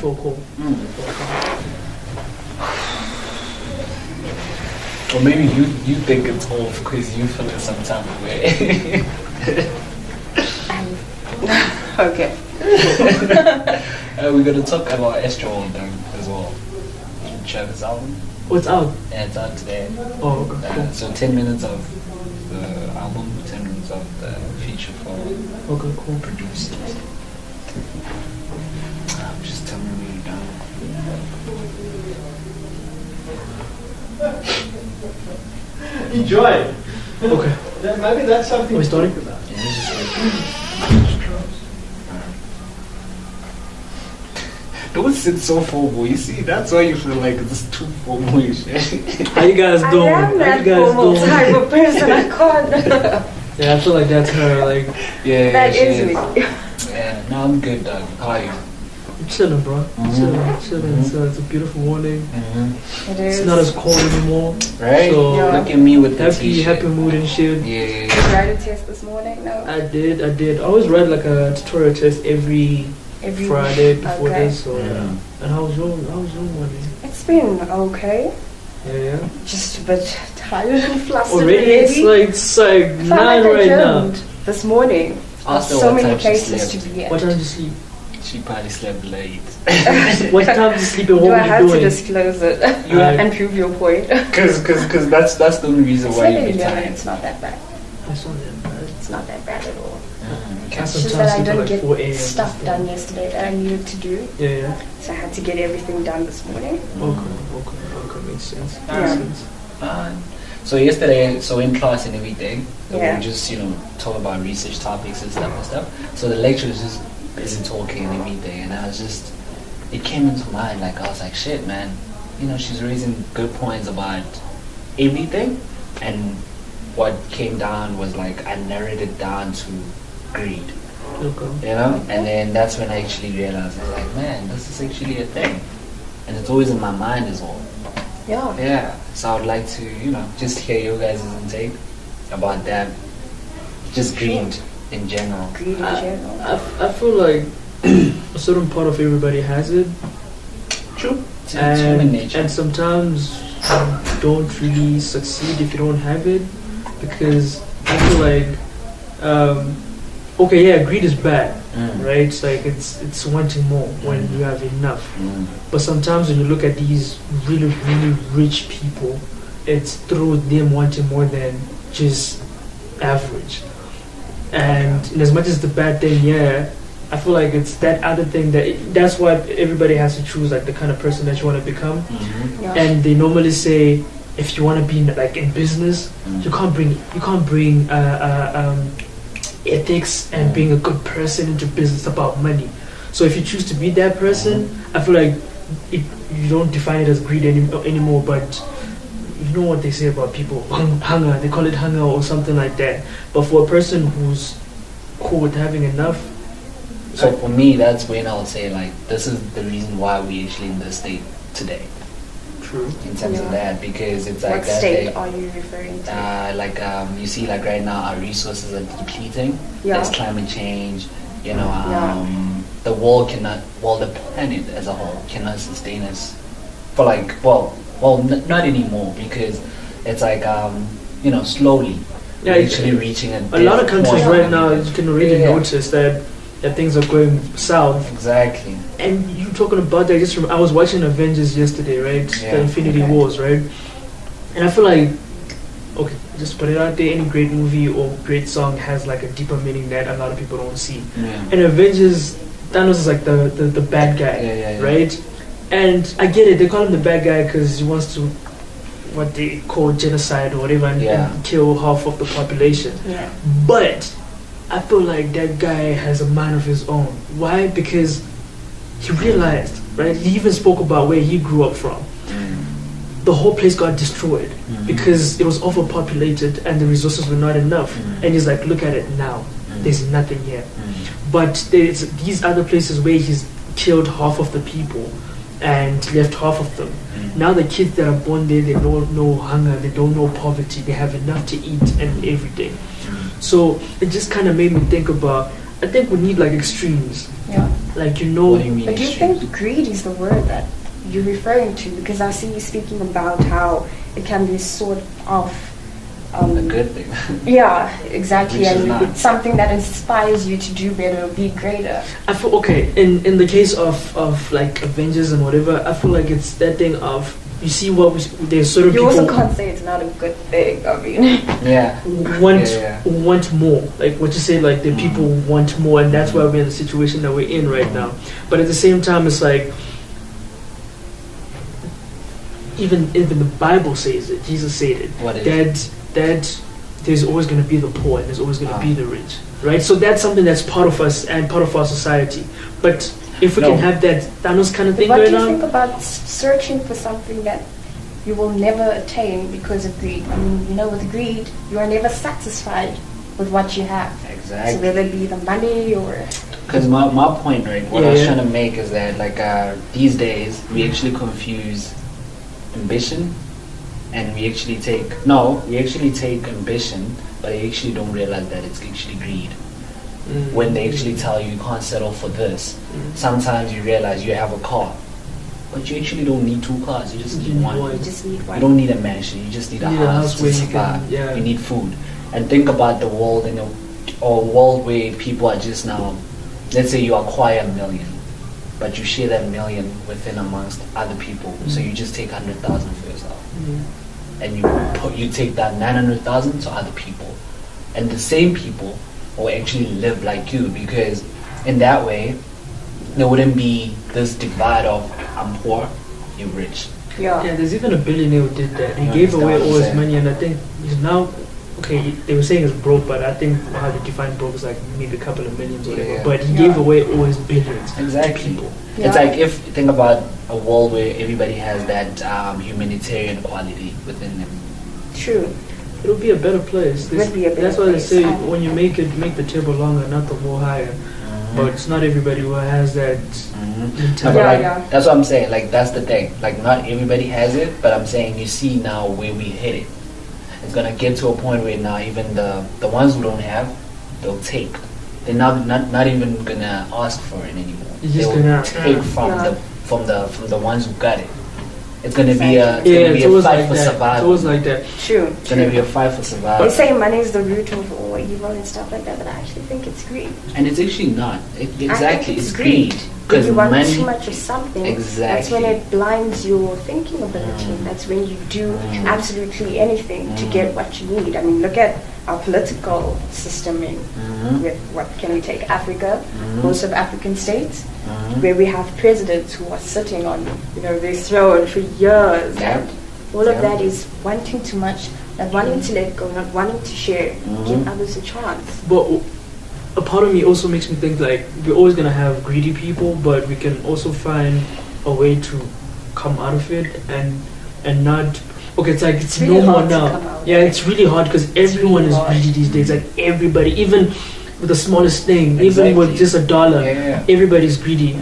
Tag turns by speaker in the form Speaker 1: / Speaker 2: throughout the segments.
Speaker 1: or cold?
Speaker 2: Or maybe you think it's off because you feel it some type of way.
Speaker 3: Okay.
Speaker 2: We're gonna talk about Astroworld as well. Check this album.
Speaker 1: What's out?
Speaker 2: Yeah, it's out today.
Speaker 1: Oh, okay. Cool.
Speaker 2: So 10 minutes of the album, 10 minutes of the feature for
Speaker 1: Okay, cool.
Speaker 2: producers. Just tell me when you're done.
Speaker 4: Enjoy.
Speaker 1: Okay.
Speaker 4: Maybe that's something
Speaker 1: Are we starting?
Speaker 2: Yeah, this is don't sit so formal. You see, that's why you feel like it's too formal.
Speaker 1: How you guys doing?
Speaker 3: I am
Speaker 1: How
Speaker 3: that
Speaker 1: you guys
Speaker 3: formal
Speaker 1: doing?
Speaker 3: type of person. I can't.
Speaker 1: Yeah, I feel like that's her. Like,
Speaker 2: Yeah,
Speaker 3: That
Speaker 2: she
Speaker 3: is me.
Speaker 2: Yeah, no, I'm good, dog. How are you?
Speaker 1: I'm chilling, bro. Chilling. It's a beautiful morning.
Speaker 3: It is.
Speaker 1: It's not as cold anymore.
Speaker 2: Right?
Speaker 1: So
Speaker 3: Yeah.
Speaker 2: Look at me with the t-shirt.
Speaker 1: happy mood and shit.
Speaker 2: Yeah.
Speaker 3: Did you write a test this morning? No.
Speaker 1: I did. I always write like a tutorial test every Friday before
Speaker 3: Okay.
Speaker 1: this. So yeah. And how was your morning?
Speaker 3: It's been okay.
Speaker 1: Yeah.
Speaker 3: Just a bit tired and flustered.
Speaker 1: Already it's like
Speaker 3: I felt
Speaker 1: 9
Speaker 3: like I
Speaker 1: right now.
Speaker 3: jumped this morning.
Speaker 2: After
Speaker 3: So
Speaker 2: what
Speaker 3: many
Speaker 2: time she
Speaker 3: places to
Speaker 2: slept?
Speaker 3: be at.
Speaker 1: What time did you sleep?
Speaker 2: She probably slept late.
Speaker 1: What time did you sleep and
Speaker 3: Do
Speaker 1: what
Speaker 3: I
Speaker 1: were you
Speaker 3: have to
Speaker 1: doing?
Speaker 3: disclose it
Speaker 1: Yeah.
Speaker 3: and prove your point?
Speaker 2: Cause that's the only reason why you get
Speaker 3: 7-11,
Speaker 2: tired.
Speaker 3: it's not that bad.
Speaker 1: I saw that.
Speaker 3: It's not that bad at all.
Speaker 1: I
Speaker 3: It's just
Speaker 1: sometimes
Speaker 3: that I
Speaker 1: sleep at
Speaker 3: didn't
Speaker 1: like
Speaker 3: get
Speaker 1: 4 a.m.
Speaker 3: stuff done yesterday that I needed to do.
Speaker 1: Yeah.
Speaker 3: So I had to get everything done this morning.
Speaker 1: Okay, makes sense.
Speaker 3: Yeah.
Speaker 2: So yesterday, so in class and everything,
Speaker 3: Yeah.
Speaker 2: we just talk about research topics and stuff. So the lecturer was just busy talking and everything, and it came into mind, like I was like, shit, man, she's raising good points about everything, and what came down was like I narrowed it down to greed,
Speaker 1: Okay.
Speaker 2: and then that's when I actually realized, I was like, man, this is actually a thing, and it's always in my mind as well.
Speaker 3: Yeah.
Speaker 2: Yeah, so I would like to, just hear your guys' intake about that. Just greed in general.
Speaker 3: Greed in general.
Speaker 1: I feel like a certain part of everybody has it.
Speaker 2: True. It's human nature.
Speaker 1: And sometimes you don't really succeed if you don't have it, because I feel like greed is bad, right? It's like it's wanting more when you have enough. But sometimes when you look at these really, really rich people, it's through them wanting more than just average. And in as much as the bad thing, I feel like it's that other thing that's what everybody has to choose, like the kind of person that you want to become.
Speaker 3: Yeah.
Speaker 1: And they normally say, if you want to be in business, you can't bring ethics and being a good person into business about money. So if you choose to be that person, I feel like you don't define it as greed anymore, but you know what they say about people, hunger, they call it hunger or something like that. But for a person who's cool with having enough,
Speaker 2: so for me, that's when I would say, like, this is the reason why we actually in this state today.
Speaker 1: true.
Speaker 2: In terms of that, because it's like
Speaker 3: What
Speaker 2: that
Speaker 3: state are you referring to?
Speaker 2: you see, like right now our resources are depleting.
Speaker 3: Yeah.
Speaker 2: There's climate change. The world the planet as a whole cannot sustain us for not anymore, because it's like slowly
Speaker 1: Yeah,
Speaker 2: actually reaching
Speaker 1: a lot of countries right now, you can already notice that things are going south.
Speaker 2: Exactly.
Speaker 1: And you talking about that, I was watching Avengers yesterday, right?
Speaker 2: Yeah.
Speaker 1: The Infinity Wars, right? And I feel like, okay, just put it out there, any great movie or great song has like a deeper meaning that a lot of people don't see.
Speaker 2: Yeah.
Speaker 1: And Avengers, Thanos is like the bad guy, right? And I get it, they call him the bad guy because he wants to, what they call genocide or whatever, and kill half of the population.
Speaker 3: Yeah.
Speaker 1: But I feel like that guy has a mind of his own. Why? Because he realized, right? He even spoke about where he grew up from. The whole place got destroyed because it was overpopulated and the resources were not enough. And he's like, look at it now. There's nothing here. But there's these other places where he's killed half of the people and left half of them. Now the kids that are born there, they don't know hunger, they don't know poverty, they have enough to eat and everything. So it just kind of made me think about, I think we need like extremes.
Speaker 3: Yeah.
Speaker 1: Like, you know.
Speaker 2: What do you mean
Speaker 3: But do you
Speaker 2: extremes?
Speaker 3: think greed is the word that you're referring to? Because I see you speaking about how it can be sort of
Speaker 2: A good thing.
Speaker 3: yeah, exactly,
Speaker 2: Which is
Speaker 3: and
Speaker 2: not.
Speaker 3: it's something that inspires you to do better, be greater.
Speaker 1: I feel okay in the case of like Avengers and whatever. I feel like it's that thing of, you see what there's certain
Speaker 3: You
Speaker 1: people
Speaker 3: also can't say it's not a good thing. I mean,
Speaker 2: Yeah.
Speaker 1: want
Speaker 2: Yeah.
Speaker 1: want more. Like what you say, like the people want more, and that's why we're in the situation that we're in right now. But at the same time, it's like even the Bible says it. Jesus said it.
Speaker 2: What is
Speaker 1: that there's always going to be the poor and there's always going to be the rich, right? So that's something that's part of us and part of our society. But if we
Speaker 2: No.
Speaker 1: can have that Thanos kind of
Speaker 3: but
Speaker 1: thing
Speaker 3: what do
Speaker 1: going
Speaker 3: you
Speaker 1: on,
Speaker 3: think about searching for something that you will never attain because of greed? I mean, you know, with greed, you are never satisfied with what you have. So
Speaker 2: Exactly.
Speaker 3: whether it be the money or
Speaker 2: Because my point, right, what I was
Speaker 1: Yeah.
Speaker 2: trying to make is that, like, these days, we actually confuse ambition and we actually take ambition, but they actually don't realize that it's actually greed. When they actually tell you can't settle for this, sometimes you realize you have a car, but you actually don't need two cars, you just need one.
Speaker 3: you just need one.
Speaker 2: You don't need a mansion, you just need a house to
Speaker 1: where you
Speaker 2: survive.
Speaker 1: can, yeah.
Speaker 2: You need food. And think about the world or world where people are just now, let's say you acquire 1 million, but you share that 1 million within amongst other people. So you just take 100,000 for yourself. And you take that 900,000 to other people. And the same people will actually live like you, because in that way there wouldn't be this divide of I'm poor, you're rich.
Speaker 3: Yeah.
Speaker 1: yeah, there's even a billionaire who did that. He
Speaker 2: I
Speaker 1: gave away
Speaker 2: understand what
Speaker 1: all
Speaker 2: you're
Speaker 1: his
Speaker 2: saying.
Speaker 1: money, and I think he's now okay. They were saying he's broke, but I think how they define broke is like maybe a couple of millions or whatever.
Speaker 2: Yeah.
Speaker 1: But he
Speaker 3: Yeah.
Speaker 1: gave away all his billions
Speaker 2: Exactly.
Speaker 1: to people.
Speaker 2: It's
Speaker 3: Yeah.
Speaker 2: like if you think about a world where everybody has that humanitarian quality within them.
Speaker 3: True.
Speaker 1: It'll be a better place.
Speaker 3: It would be a better
Speaker 1: That's why they
Speaker 3: place.
Speaker 1: say when you make the table longer, not the wall higher. But it's not everybody who has that
Speaker 2: No, but
Speaker 1: mentality.
Speaker 3: Yeah,
Speaker 2: like,
Speaker 3: yeah.
Speaker 2: that's what I'm saying. Like, that's the thing. Like, not everybody has it, but I'm saying you see now where we hit it. It's gonna get to a point where now even the ones who don't have, they'll take. They're not even gonna ask for it anymore.
Speaker 1: You're just
Speaker 2: They'll
Speaker 1: gonna-
Speaker 2: take from
Speaker 3: Yeah.
Speaker 2: from the ones who got it. It's gonna be a
Speaker 3: Exactly.
Speaker 1: Yeah,
Speaker 2: it's gonna
Speaker 1: it's
Speaker 2: be a
Speaker 1: always
Speaker 2: fight
Speaker 1: like
Speaker 2: for
Speaker 1: that. It's
Speaker 2: survival.
Speaker 1: always like that.
Speaker 3: True.
Speaker 2: It's gonna be a fight for survival.
Speaker 3: They say money is the root of all evil and stuff like that, but I actually think it's greed.
Speaker 2: And it's actually not. Exactly,
Speaker 3: I think
Speaker 2: it's greed.
Speaker 3: When
Speaker 2: Because
Speaker 3: you want
Speaker 2: money.
Speaker 3: too much of something, that's
Speaker 2: Exactly.
Speaker 3: when it blinds your thinking ability. That's when you do absolutely anything to get what you need. I mean, look at our political system in with what can we take Africa, most of African states, where we have presidents who are sitting on their throne for years,
Speaker 2: Yep.
Speaker 3: and all of
Speaker 2: Yep.
Speaker 3: that is wanting too much, not wanting to let go, not wanting to share, give others a chance.
Speaker 1: But a part of me also makes me think like we're always gonna have greedy people, but we can also find a way to come out of it and not. Okay, it's like it's
Speaker 3: really
Speaker 1: no more
Speaker 3: hard to
Speaker 1: now.
Speaker 3: come out.
Speaker 1: Yeah, it's really hard because everyone
Speaker 3: really
Speaker 1: is
Speaker 3: hard.
Speaker 1: greedy these days. Like everybody, even with the smallest thing, even with
Speaker 2: Exactly.
Speaker 1: just $1,
Speaker 2: Yeah.
Speaker 1: everybody's greedy.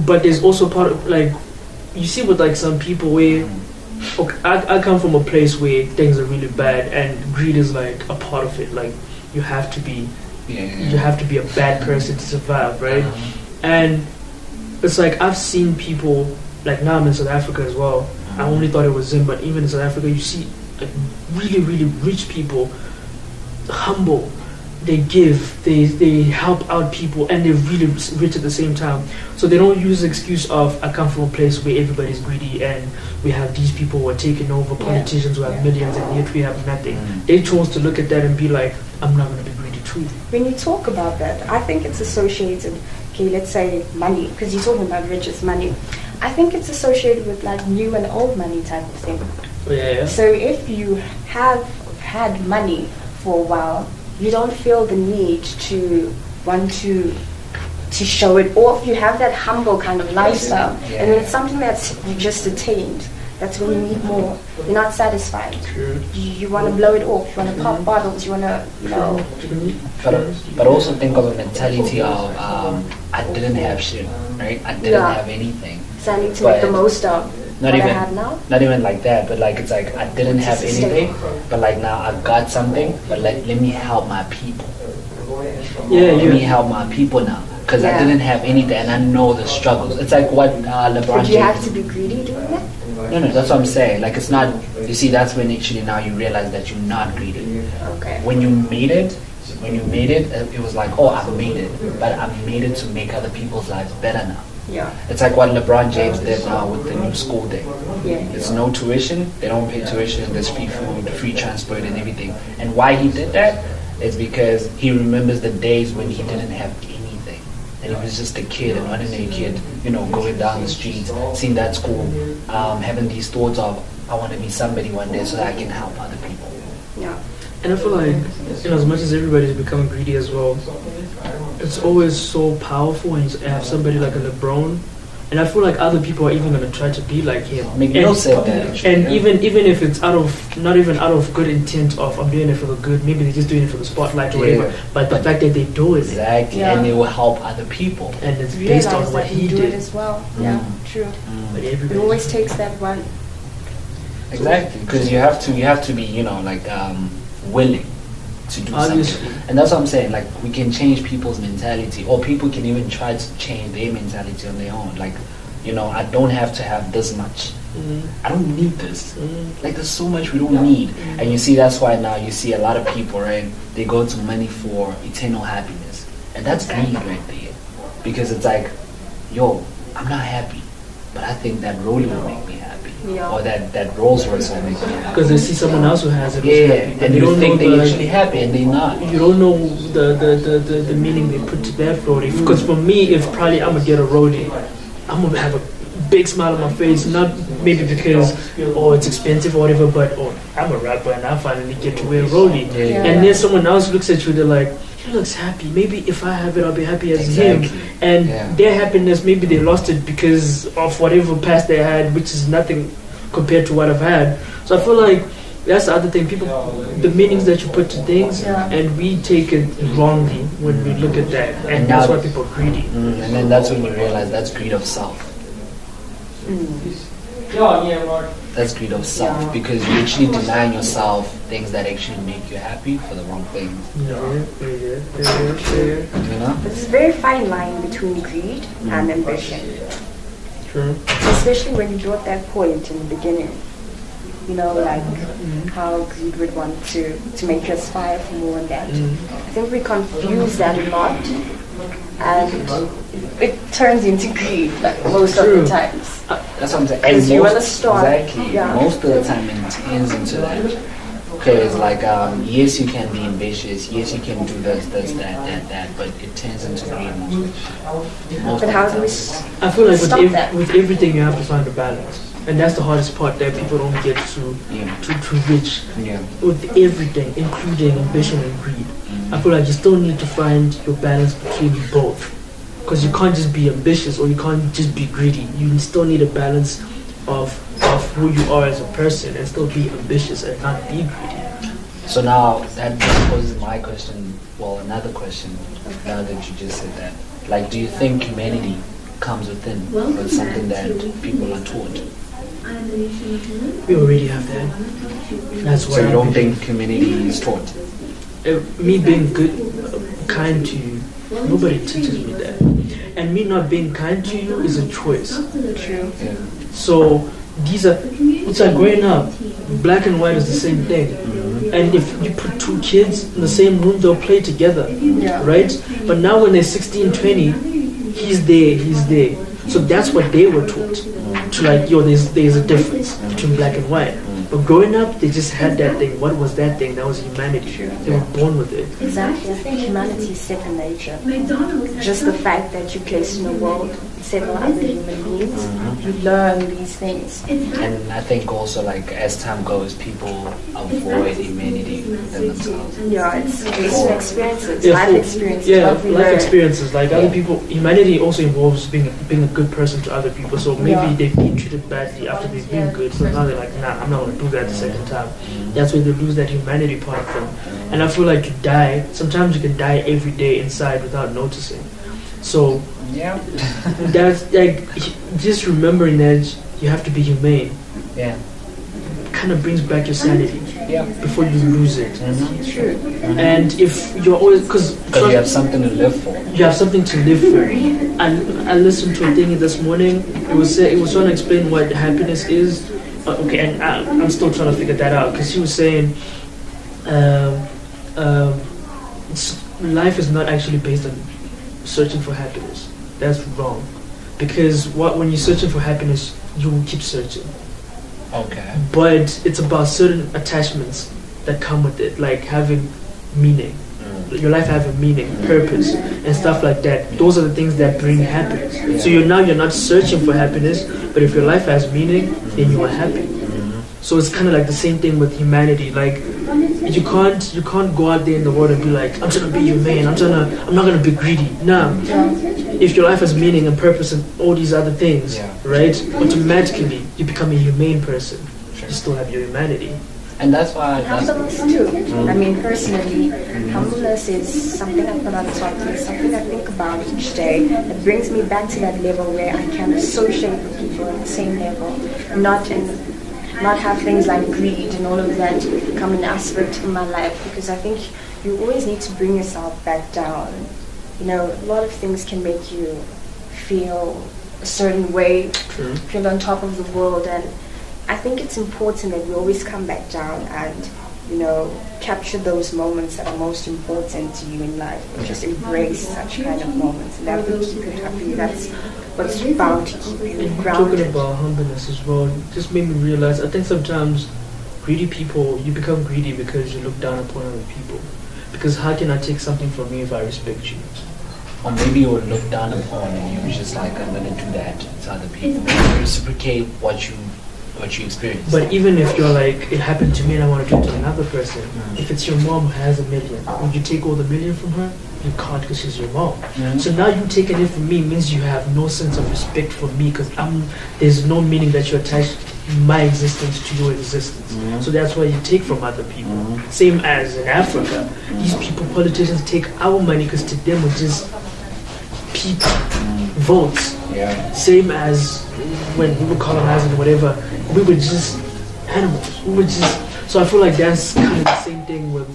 Speaker 1: But there's also part of like you see with like some people where. Okay, I come from a place where things are really bad and greed is like a part of it. Like you have to be you have to be a bad person to survive, right? And it's like I've seen people like now I'm in South Africa as well. I only thought it was Zim, but even in South Africa you see like really, really rich people, humble. They give, they help out people, and they're really rich at the same time. So they don't use the excuse of I come from a place where everybody's greedy and we have these people who are taking over, politicians who have millions, and yet we have nothing. They chose to look at that and be like, I'm not going to be greedy too.
Speaker 3: When you talk about that, I think it's associated, okay, let's say money, because you're talking about riches, money. I think it's associated with like new and old money type of thing.
Speaker 1: Yeah.
Speaker 3: So if you have had money for a while, you don't feel the need to want to show it, or if you have that humble kind of lifestyle, and then it's something that's just attained. That's when you need more. You're not satisfied.
Speaker 1: True.
Speaker 3: You want to blow it off. You want to pop bottles. You want to,
Speaker 2: But also think of a mentality of I didn't have shit, right? I didn't
Speaker 3: Yeah.
Speaker 2: have anything.
Speaker 3: So I need to make the
Speaker 2: But
Speaker 3: most of
Speaker 2: Not
Speaker 3: what
Speaker 2: even
Speaker 3: I have now.
Speaker 2: not even like that, but like it's like I didn't have
Speaker 3: It's
Speaker 2: anything, but like now I got something, but let me help my people.
Speaker 1: Yeah,
Speaker 2: Let me
Speaker 1: you.
Speaker 2: help my people now. because I
Speaker 3: Yeah.
Speaker 2: didn't have anything, and I know the struggles. It's like what LeBron
Speaker 3: But
Speaker 2: James.
Speaker 3: you have to be greedy doing that?
Speaker 2: No, that's what I'm saying. Like it's not. You see, that's when actually now you realize that you're not greedy.
Speaker 3: Okay.
Speaker 2: When you made it, it was like, oh, I made it, but I made it to make other people's lives better now.
Speaker 3: Yeah.
Speaker 2: It's like what LeBron James did now with the new school day.
Speaker 3: Yeah.
Speaker 2: It's no tuition. They don't pay tuition. There's free food, free transport, and everything. And why he did that is because he remembers the days when he didn't have anything, and he was just a kid, an ordinary kid, going down the streets, seeing that school, having these thoughts of, I want to be somebody one day so that I can help other people.
Speaker 3: Yeah.
Speaker 1: And I feel like, as much as everybody's becoming greedy as well, it's always so powerful when you have somebody like a LeBron. And I feel like other people are even going to try to be like him.
Speaker 2: McNeil said that. Actually,
Speaker 1: and even if it's not even out of good intent of I'm doing it for the good, maybe they're just doing it for the spotlight or whatever. But the fact that they do it,
Speaker 2: exactly,
Speaker 3: Yeah.
Speaker 2: and they will help other people.
Speaker 1: and it's based
Speaker 3: Realize
Speaker 1: on what
Speaker 3: that
Speaker 1: he
Speaker 3: you do
Speaker 1: did.
Speaker 3: it as well. Yeah, true.
Speaker 1: But
Speaker 3: It
Speaker 1: everybody,
Speaker 3: always takes that one.
Speaker 2: Exactly, because you have to be, willing to do
Speaker 1: Obviously.
Speaker 2: something. And that's what I'm saying. Like we can change people's mentality, or people can even try to change their mentality on their own. Like, I don't have to have this much. I don't need this. Like there's so much we don't need. And you see, that's why now you see a lot of people, right? They go to money for eternal happiness, and that's greed right there. Because it's like, yo, I'm not happy, but I think that Rollie will make me happy,
Speaker 3: Yeah.
Speaker 2: or that Rolls Royce will make me happy.
Speaker 1: because they see someone else who has it. who's
Speaker 2: Yeah,
Speaker 1: happy, but
Speaker 2: and
Speaker 1: they
Speaker 2: you
Speaker 1: don't
Speaker 2: think
Speaker 1: know
Speaker 2: they're
Speaker 1: the,
Speaker 2: actually happy, and they're not.
Speaker 1: you don't know the meaning they put to that roadie. Because for me, if probably I'm gonna get a roadie, I'm gonna have a big smile on my face. Not maybe because it's expensive or whatever, but I'm a rapper and I finally get to wear a roadie.
Speaker 2: Yeah.
Speaker 1: And then someone else looks at you, they're like, he looks happy. Maybe if I have it, I'll be happy as him.
Speaker 2: Exactly.
Speaker 1: And
Speaker 2: Yeah.
Speaker 1: their happiness, maybe they lost it because of whatever past they had, which is nothing compared to what I've had. So I feel like that's the other thing. People, the meanings that you put to things,
Speaker 3: Yeah.
Speaker 1: and we take it wrongly when we look at that, and that's why people are greedy.
Speaker 2: And then that's when you realize that's greed of self. That's greed of self,
Speaker 3: Yeah.
Speaker 2: because you're actually denying yourself things that actually make you happy for the wrong things.
Speaker 1: Yeah.
Speaker 2: You know?
Speaker 3: There's a very fine line between greed and ambition.
Speaker 1: True.
Speaker 3: Especially when you brought that point in the beginning. Like how greed would want to make you aspire for more and that. I think we confuse that a lot, and it turns into greed like most of
Speaker 1: True.
Speaker 3: the times.
Speaker 2: That's what I'm saying.
Speaker 3: Because you
Speaker 2: most-
Speaker 3: wanna start,
Speaker 2: Exactly.
Speaker 3: yeah.
Speaker 2: Most of the time it turns into that. Because like, yes, you can be ambitious. Yes, you can do this, that. But it turns into greed most
Speaker 3: But
Speaker 2: of
Speaker 3: how
Speaker 2: the
Speaker 3: do we
Speaker 2: time.
Speaker 1: I feel like
Speaker 3: stop that?
Speaker 1: with everything you have to find a balance, and that's the hardest part that people don't get
Speaker 2: Yeah.
Speaker 1: to reach.
Speaker 2: Yeah.
Speaker 1: With everything, including ambition and greed, I feel like you still need to find your balance between both, because you can't just be ambitious or you can't just be greedy. You still need a balance of who you are as a person and still be ambitious and not be greedy.
Speaker 2: So now that poses my question. Well, another question. Now that you just said that, like, do you think humanity comes within, or it's something that people are taught?
Speaker 1: We already have that. That's why
Speaker 2: So you don't think humanity is taught?
Speaker 1: Me being good, kind to you, nobody teaches me that. And me not being kind to you is a choice.
Speaker 3: True.
Speaker 2: Yeah.
Speaker 1: So it's like growing up, black and white is the same thing. And if you put two kids in the same room, they'll play together,
Speaker 3: Yeah.
Speaker 1: right? But now when they're 16, 20, he's there. So that's what they were taught. To like, there's a difference between black and white. But growing up, they just had that thing. What was that thing? That was humanity. They were born with it.
Speaker 3: Exactly. I think humanity is second nature. Just the fact that you're placed in a world with several other human beings, you learn these things.
Speaker 2: And I think also, like, as time goes, people avoid humanity within themselves.
Speaker 3: Yeah, it's based on experiences,
Speaker 1: Yeah,
Speaker 3: life
Speaker 1: for-
Speaker 3: experiences.
Speaker 1: Yeah,
Speaker 3: what we
Speaker 1: life
Speaker 3: learn.
Speaker 1: experiences. Like other people, humanity also involves being a good person to other people. So maybe
Speaker 3: Yeah.
Speaker 1: they've been treated badly after they've been good. So now they're like, nah, I'm not gonna do that the second time. That's where they lose that humanity part of them. And I feel like you die. Sometimes you can die every day inside without noticing. So
Speaker 2: Yeah.
Speaker 1: that's like just remembering that you have to be humane.
Speaker 2: Yeah.
Speaker 1: Kind of brings back your sanity.
Speaker 2: Yeah.
Speaker 1: before you lose it.
Speaker 3: True.
Speaker 1: And if you're always, because
Speaker 2: you have something to live for.
Speaker 1: you have something to live for. And I listened to a thing this morning. It was trying to explain what happiness is. Okay, and I'm still trying to figure that out because she was saying, life is not actually based on searching for happiness. That's wrong, because when you're searching for happiness, you will keep searching.
Speaker 2: Okay.
Speaker 1: But it's about certain attachments that come with it, like having meaning. Your life having meaning, purpose, and stuff like that. Those are the things that bring happiness. So you're not searching for happiness, but if your life has meaning, then you are happy. So it's kind of like the same thing with humanity. Like you can't go out there in the world and be like, I'm trying to be humane. I'm not gonna be greedy. No. If your life has meaning and purpose and all these other things, right? Automatically you become a humane person. You still have your humanity.
Speaker 2: And that's why...
Speaker 3: Humbleness too. I mean, personally, humbleness is something I put on top of me, something I think about each day. It brings me back to that level where I can associate with people at the same level, not have things like greed and all of that come an aspect in my life, because I think you always need to bring yourself back down. You know, a lot of things can make you feel a certain way, feel on top of the world, and I think it's important that we always come back down and, you know, capture those moments that are most important to you in life, and just embrace such kind of moments, and that will keep you happy. That's what's bound to keep you grounded.
Speaker 1: Talking about humbleness as well, just made me realize, I think sometimes greedy people, you become greedy because you look down upon other people. Because how can I take something from you if I respect you?
Speaker 2: Or maybe you would look down upon and you're just like, I'm going to do that to other people. You reciprocate what you experience.
Speaker 1: But even if you're like, it happened to me and I want to do it to another person, if it's your mom who has $1 million, would you take all the $1 million from her? You can't, because she's your mom. So now you taking it from me means you have no sense of respect for me, because there's no meaning that you attach my existence to your existence. So that's why you take from other people. Same as in Africa. These people, politicians, take our money because to them we're just people, votes. Same as when we were colonizing whatever, we were just animals. We were just. So I feel like that's kind of the same thing with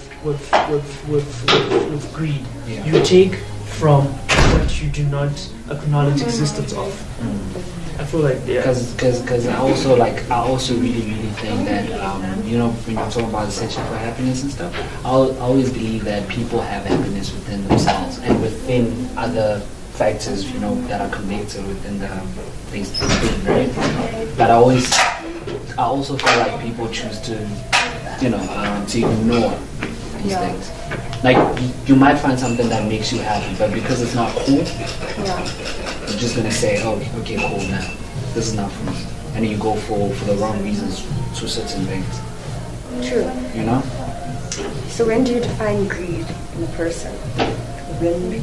Speaker 1: greed. You take from what you do not acknowledge existence of. I feel like
Speaker 2: because I also really think that you know, when you're talking about searching for happiness and stuff, I always believe that people have happiness within themselves and within other factors, you know, that are connected within the things, right? But I also feel like people choose to, you know, to ignore these things. Like you might find something that makes you happy, but because it's not cool, you're just gonna say, oh, okay, cool, now this is not for me, and then you go for the wrong reasons to certain things.
Speaker 3: True.
Speaker 2: You know.
Speaker 3: So when do you define greed in a person? When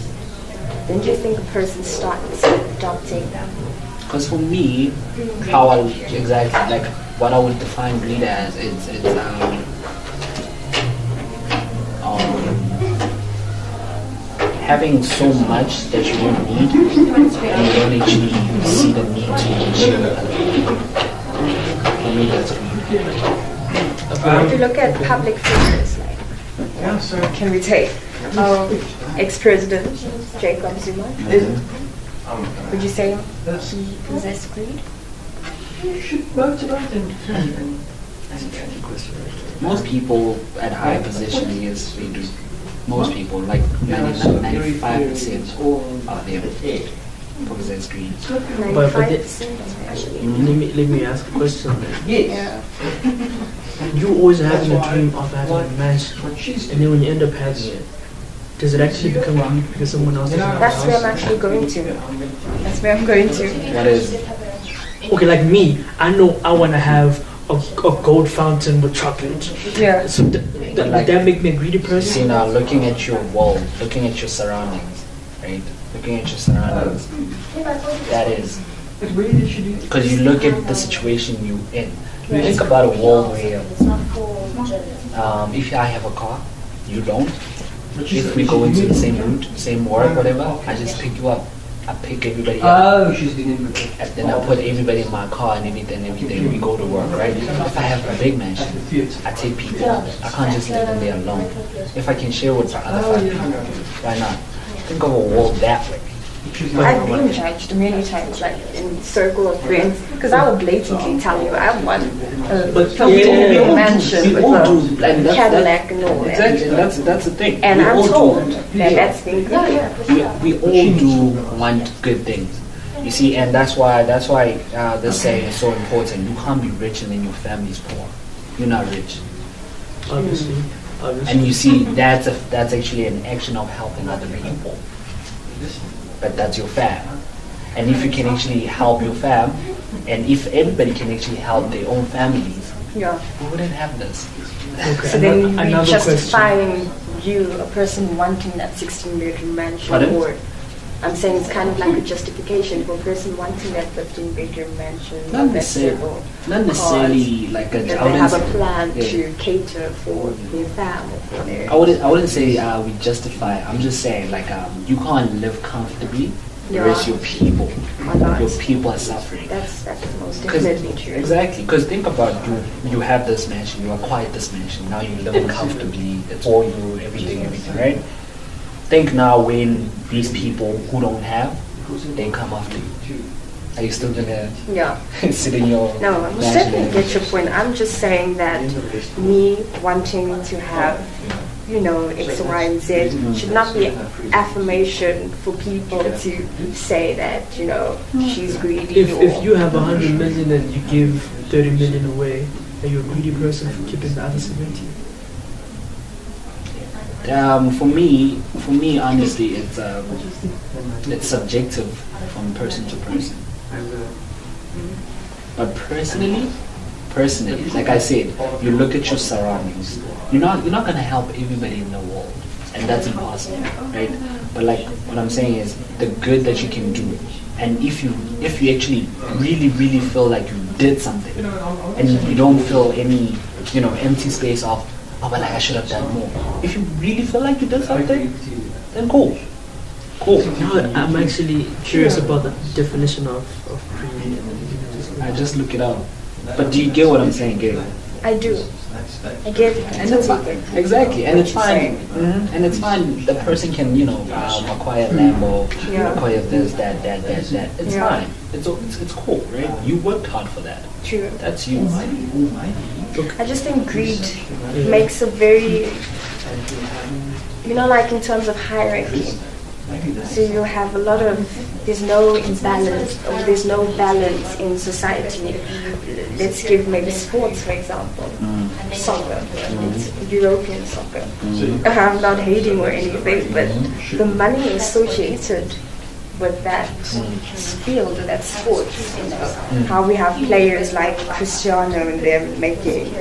Speaker 3: do you think a person starts adopting them?
Speaker 2: Because for me, how I exactly, like, what I would define greed as, it's having so much that you don't need, and you don't actually see the need to share with other people. For me, that's greed.
Speaker 3: If you look at public figures, like, can we take ex-president Jacob Zuma? Would you say he possessed greed?
Speaker 2: Most people at high position, yes, they do. Most people, like 95% are there possess greed.
Speaker 3: 95% actually.
Speaker 1: Let me ask a question.
Speaker 3: Yeah.
Speaker 1: You always having a dream of having a mansion, and then when you end up having it, does it actually become greed because someone else is not?
Speaker 3: That's where I'm actually going to. That's where I'm going to.
Speaker 2: What is?
Speaker 1: Okay, like me, I know I want to have a gold fountain with chocolate.
Speaker 3: Yeah.
Speaker 1: So would that make me a greedy person?
Speaker 2: See, now looking at your world, looking at your surroundings, right? Looking at your surroundings, that is, because you look at the situation you're in. You think about a world where if I have a car, you don't. If we go into the same route, same work, whatever, I just pick you up. I pick everybody up.
Speaker 4: Oh, she's been in with
Speaker 2: And then I put everybody in my car and everything. We go to work, right? If I have a big mansion, I take people. I can't just leave them there alone. If I can share with the other 5 people, why not? Think of a world that way.
Speaker 3: I've been judged many times, like in circle of friends, because I would blatantly tell you I want a big mansion with a Cadillac and all that.
Speaker 2: Exactly, that's the thing.
Speaker 3: And
Speaker 2: We
Speaker 3: I'm
Speaker 2: all
Speaker 3: told
Speaker 2: do.
Speaker 3: that that's been good.
Speaker 2: We all do want good things. You see, and that's why this saying is so important. You can't be rich and then your family's poor. You're not rich.
Speaker 1: Obviously.
Speaker 2: And you see, that's actually an action of helping other people. But that's your fam. And if you can actually help your fam, and if everybody can actually help their own families,
Speaker 3: Yeah.
Speaker 2: we wouldn't have this.
Speaker 1: Okay.
Speaker 3: So then you're
Speaker 1: another
Speaker 3: justifying you, a person wanting that 16-bedroom mansion,
Speaker 2: Pardon?
Speaker 3: or I'm saying it's kind of like a justification for a person wanting that 15-bedroom mansion.
Speaker 2: Not
Speaker 3: that
Speaker 2: necessarily,
Speaker 3: several
Speaker 2: not necessarily like a.
Speaker 3: that
Speaker 2: I
Speaker 3: they have a
Speaker 2: wouldn't-
Speaker 3: plan
Speaker 2: yeah.
Speaker 3: to cater for their family, for their.
Speaker 2: I wouldn't say we justify. I'm just saying like you can't live comfortably, whereas your people,
Speaker 3: Or not.
Speaker 2: your people are suffering.
Speaker 3: That's most
Speaker 2: 'Cause-
Speaker 3: definitely true.
Speaker 2: Exactly, because think about you have this mansion, you acquired this mansion, now you're living comfortably, it's all you, everything, right? Think now when these people who don't have, they come after you. Are you still gonna
Speaker 3: Yeah.
Speaker 2: sit in your
Speaker 3: No, I must
Speaker 2: mansion
Speaker 3: definitely
Speaker 2: and-
Speaker 3: get your point. I'm just saying that me wanting to have, X, Y, and Z should not be affirmation for people to say that, she's greedy.
Speaker 1: If you have 100 million and you give 30 million away, are you a greedy person for keeping the other 70?
Speaker 2: For me, honestly, it's subjective from person to person. But personally, like I said, you look at your surroundings. You're not gonna help everybody in the world, and that's impossible, right? But like what I'm saying is the good that you can do, and if you actually really feel like you did something, and you don't feel any empty space of but like I should have done more. If you really feel like you did something, then cool.
Speaker 1: No, I'm actually curious about the definition of greed.
Speaker 2: I just look it up. But do you get what I'm saying, Gail?
Speaker 3: I do. I get it.
Speaker 2: And it's fine. Exactly, and it's fine. And it's fine. The person can, acquire Lambo,
Speaker 3: Yeah.
Speaker 2: acquire this, that. It's
Speaker 3: Yeah.
Speaker 2: fine. It's cool, right? You worked hard for that.
Speaker 3: True.
Speaker 2: That's you.
Speaker 3: I just think greed makes a very, like in terms of hierarchy. So you have a lot of, there's no imbalance or there's no balance in society. Let's give maybe sports, for example. Soccer. It's European soccer. I'm not hating or anything, but the money associated with that field, that sport, how we have players like Cristiano and them making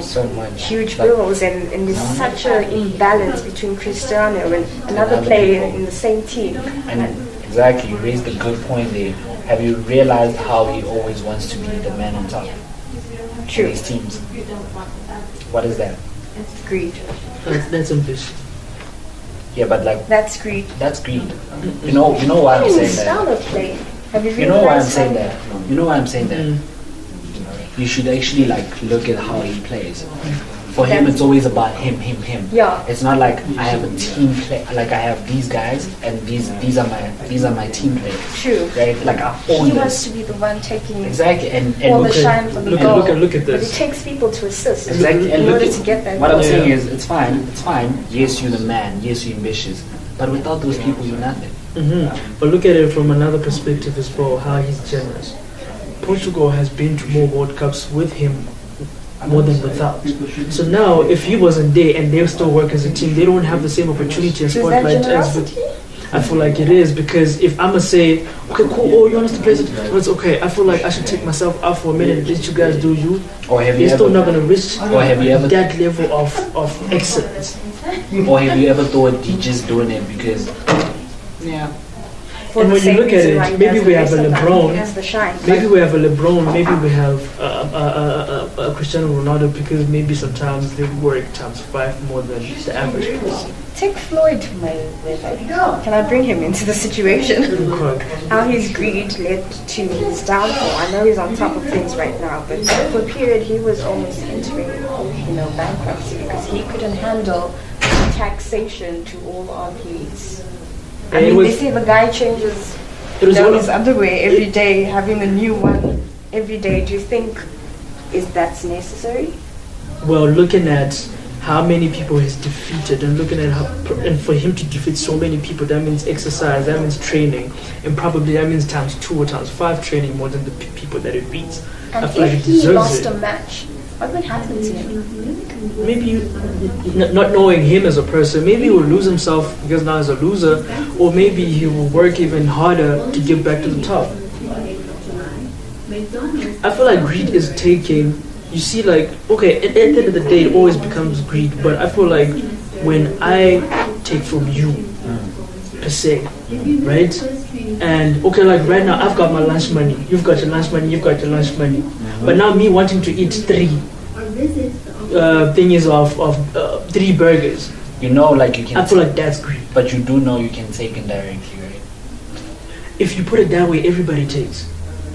Speaker 2: So much.
Speaker 3: huge bills, and there's such an imbalance between Cristiano and another player in the same team.
Speaker 2: And exactly, you raised a good point there. Have you realized how he always wants to be the man on top in
Speaker 3: True.
Speaker 2: his teams? What is that?
Speaker 3: Greed.
Speaker 1: That's ambition.
Speaker 2: Yeah, but like
Speaker 3: That's greed.
Speaker 2: that's greed. You know why I'm saying
Speaker 3: Style
Speaker 2: that.
Speaker 3: of play. Have you
Speaker 2: You know why I'm
Speaker 3: realized
Speaker 2: saying
Speaker 3: how-
Speaker 2: that. You know why I'm saying that. You should actually like look at how he plays. For him, it's always about him.
Speaker 3: Yeah.
Speaker 2: It's not like I have a team play. Like I have these guys, and these are my team players.
Speaker 3: True.
Speaker 2: Right? Like I own
Speaker 3: He
Speaker 2: this.
Speaker 3: wants to be the one taking
Speaker 2: Exactly, and
Speaker 3: all the
Speaker 2: look at
Speaker 3: shine for the
Speaker 1: look
Speaker 3: goal.
Speaker 1: at- look at
Speaker 3: But it
Speaker 1: this.
Speaker 3: takes people to assist
Speaker 2: exactly, and
Speaker 3: in
Speaker 2: look
Speaker 3: order
Speaker 2: at
Speaker 3: to get that
Speaker 2: what I'm
Speaker 3: goal.
Speaker 2: saying is it's fine. Yes, you're the man. Yes, you're ambitious. But without those people, you're nothing.
Speaker 1: But look at it from another perspective as well, how he's generous. Portugal has been to more World Cups with him more than without. So now, if he wasn't there and they still work as a team, they don't have the same opportunity and
Speaker 3: Is that
Speaker 1: spotlight as with.
Speaker 3: generosity?
Speaker 1: I feel like it is, because if I'ma say, okay, cool, oh, you want us to play it? Well, it's okay. I feel like I should take myself out for a minute and let you guys do you.
Speaker 2: Or have you
Speaker 1: They're still
Speaker 2: ever?
Speaker 1: not gonna reach
Speaker 2: Or have you ever?
Speaker 1: that level of excellence.
Speaker 2: Or have you ever thought you're just doing it because? Yeah.
Speaker 3: For
Speaker 1: And
Speaker 3: the
Speaker 1: when you
Speaker 3: same
Speaker 1: look at
Speaker 3: reason
Speaker 1: it,
Speaker 3: why he
Speaker 1: maybe
Speaker 3: has
Speaker 1: we
Speaker 3: the
Speaker 1: have a
Speaker 3: rest of the time,
Speaker 1: LeBron.
Speaker 3: he has the shine.
Speaker 1: Maybe we have a LeBron, maybe we have a Cristiano Ronaldo, because maybe sometimes they work times 5 more than the average person.
Speaker 3: Take Floyd Mayweather. Can I bring him into the situation?
Speaker 1: Okay.
Speaker 3: How his greed led to his downfall. I know he's on top of things right now, but for a period he was almost entering, bankruptcy because he couldn't handle taxation to all of his. I mean, they say the guy changes his underwear every day, having a new one every day. Do you think that's necessary?
Speaker 1: Well, looking at how many people he's defeated, and looking at and for him to defeat so many people, that means exercise, that means training, and probably that means times 2 or times 5 training more than the people that he beats.
Speaker 3: And
Speaker 1: I feel like
Speaker 3: if
Speaker 1: he
Speaker 3: he
Speaker 1: deserves
Speaker 3: lost
Speaker 1: it.
Speaker 3: a match, what would happen to him?
Speaker 1: Maybe not knowing him as a person, maybe he will lose himself because now he's a loser, or maybe he will work even harder to get back to the top. I feel like greed is taking. You see, like, okay, at the end of the day, it always becomes greed. But I feel like when I take from you, per se, right? And okay, like right now, I've got my lunch money. You've got your lunch money. You've got your lunch money. But now me wanting to eat 3 thingies of 3 burgers.
Speaker 2: Like you can.
Speaker 1: I feel like that's greed.
Speaker 2: But you do know you can take indirectly, right?
Speaker 1: If you put it that way, everybody takes.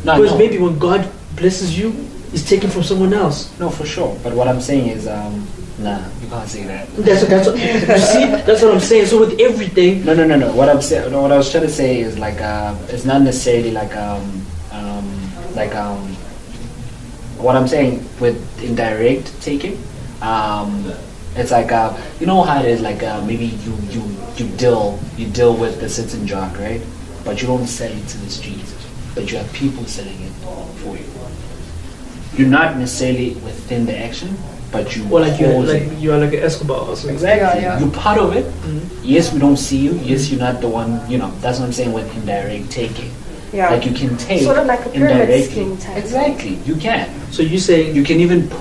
Speaker 2: No,
Speaker 1: Because
Speaker 2: no.
Speaker 1: maybe when God blesses you, He's taken from someone else.
Speaker 2: No, for sure. But what I'm saying is, nah, you can't say that.
Speaker 1: That's what, you see, that's what I'm saying. So with everything,
Speaker 2: No. What I'm saying, what I was trying to say is like, it's not necessarily like, what I'm saying with indirect taking, it's like, you know how it is, like, maybe you deal with a certain drug, right? But you don't sell it to the streets, but you have people selling it for you. You're not necessarily within the action, but you
Speaker 1: or like
Speaker 2: cause it.
Speaker 1: you are like an Escobar or something.
Speaker 2: Exactly.
Speaker 3: Yeah.
Speaker 2: You're part of it.
Speaker 1: Mm-hmm.
Speaker 2: Yes, we don't see you. Yes, you're not the one. That's what I'm saying with indirect taking.
Speaker 3: Yeah.
Speaker 2: Like you can take
Speaker 3: Sort of like a pyramid
Speaker 2: indirectly.
Speaker 3: scheme type.
Speaker 2: Exactly. You can.
Speaker 1: So you saying
Speaker 2: You can even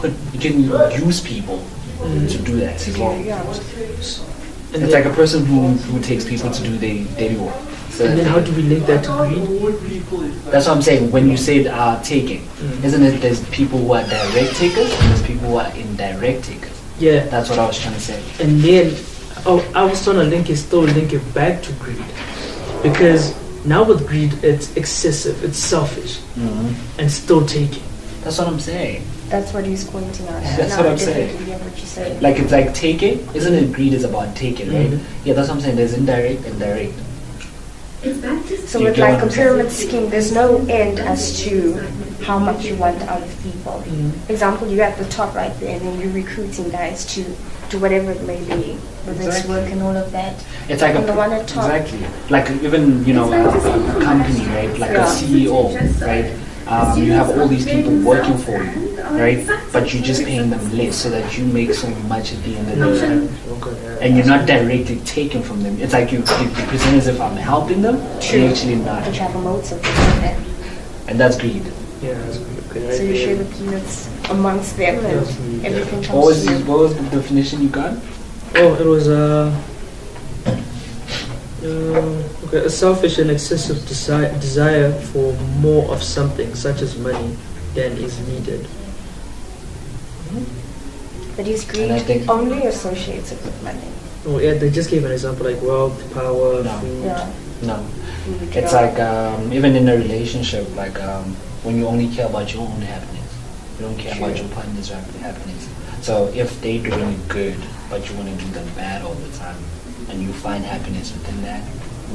Speaker 2: use people to do that as well.
Speaker 3: Yeah.
Speaker 1: and
Speaker 2: It's like a person who takes people to do their daily work. So
Speaker 1: and then how do we link that to greed?
Speaker 2: that's what I'm saying. When you say taking, isn't it? There's people who are direct takers and there's people who are indirect takers.
Speaker 1: Yeah.
Speaker 2: That's what I was trying to say.
Speaker 1: And then I was trying to link it back to greed, because now with greed it's excessive, it's selfish, and still taking.
Speaker 2: That's what I'm saying.
Speaker 3: That's what he's pointing out.
Speaker 2: That's
Speaker 3: Now
Speaker 2: what
Speaker 3: I
Speaker 2: I'm saying.
Speaker 3: definitely get what you're saying.
Speaker 2: Like it's like taking, isn't it? Greed is about taking, right?
Speaker 1: Mm-hmm.
Speaker 2: Yeah, that's what I'm saying. There's indirect and direct.
Speaker 3: So
Speaker 2: You
Speaker 3: with
Speaker 2: get
Speaker 3: like
Speaker 2: what
Speaker 3: a
Speaker 2: I'm saying?
Speaker 3: pyramid scheme, there's no end as to how much you want out of people. Example, you're at the top right there, and then you're recruiting guys to do whatever it may be, whether it's
Speaker 2: Exactly.
Speaker 3: work and all of that.
Speaker 2: It's like
Speaker 3: And the one at top.
Speaker 2: exactly like even a company, right? Like a CEO, right? You have all these people working for you, right? But you're just paying them less so that you make so much at the end of the day. And you're not directly taking from them. It's like you present as if I'm helping them,
Speaker 3: True.
Speaker 2: you're actually not.
Speaker 3: But you have a motive behind that.
Speaker 2: And that's greed.
Speaker 1: Yeah, that's good. Okay,
Speaker 3: So you share the peanuts amongst them,
Speaker 1: Yes.
Speaker 3: and everything
Speaker 2: What
Speaker 3: comes
Speaker 2: was
Speaker 3: to you.
Speaker 2: what was the definition you got?
Speaker 1: Oh, it was a selfish and excessive desire for more of something, such as money, than is needed.
Speaker 3: But is greed
Speaker 2: And I think-
Speaker 3: only associated with money?
Speaker 1: Oh yeah, they just gave an example like wealth, power,
Speaker 2: No.
Speaker 1: food.
Speaker 3: Yeah.
Speaker 2: No.
Speaker 3: Food,
Speaker 2: It's
Speaker 3: yeah.
Speaker 2: like even in a relationship, like when you only care about your own happiness, you don't care about your partner's happiness. So if they're doing good, but you want to do them bad all the time, and you find happiness within that,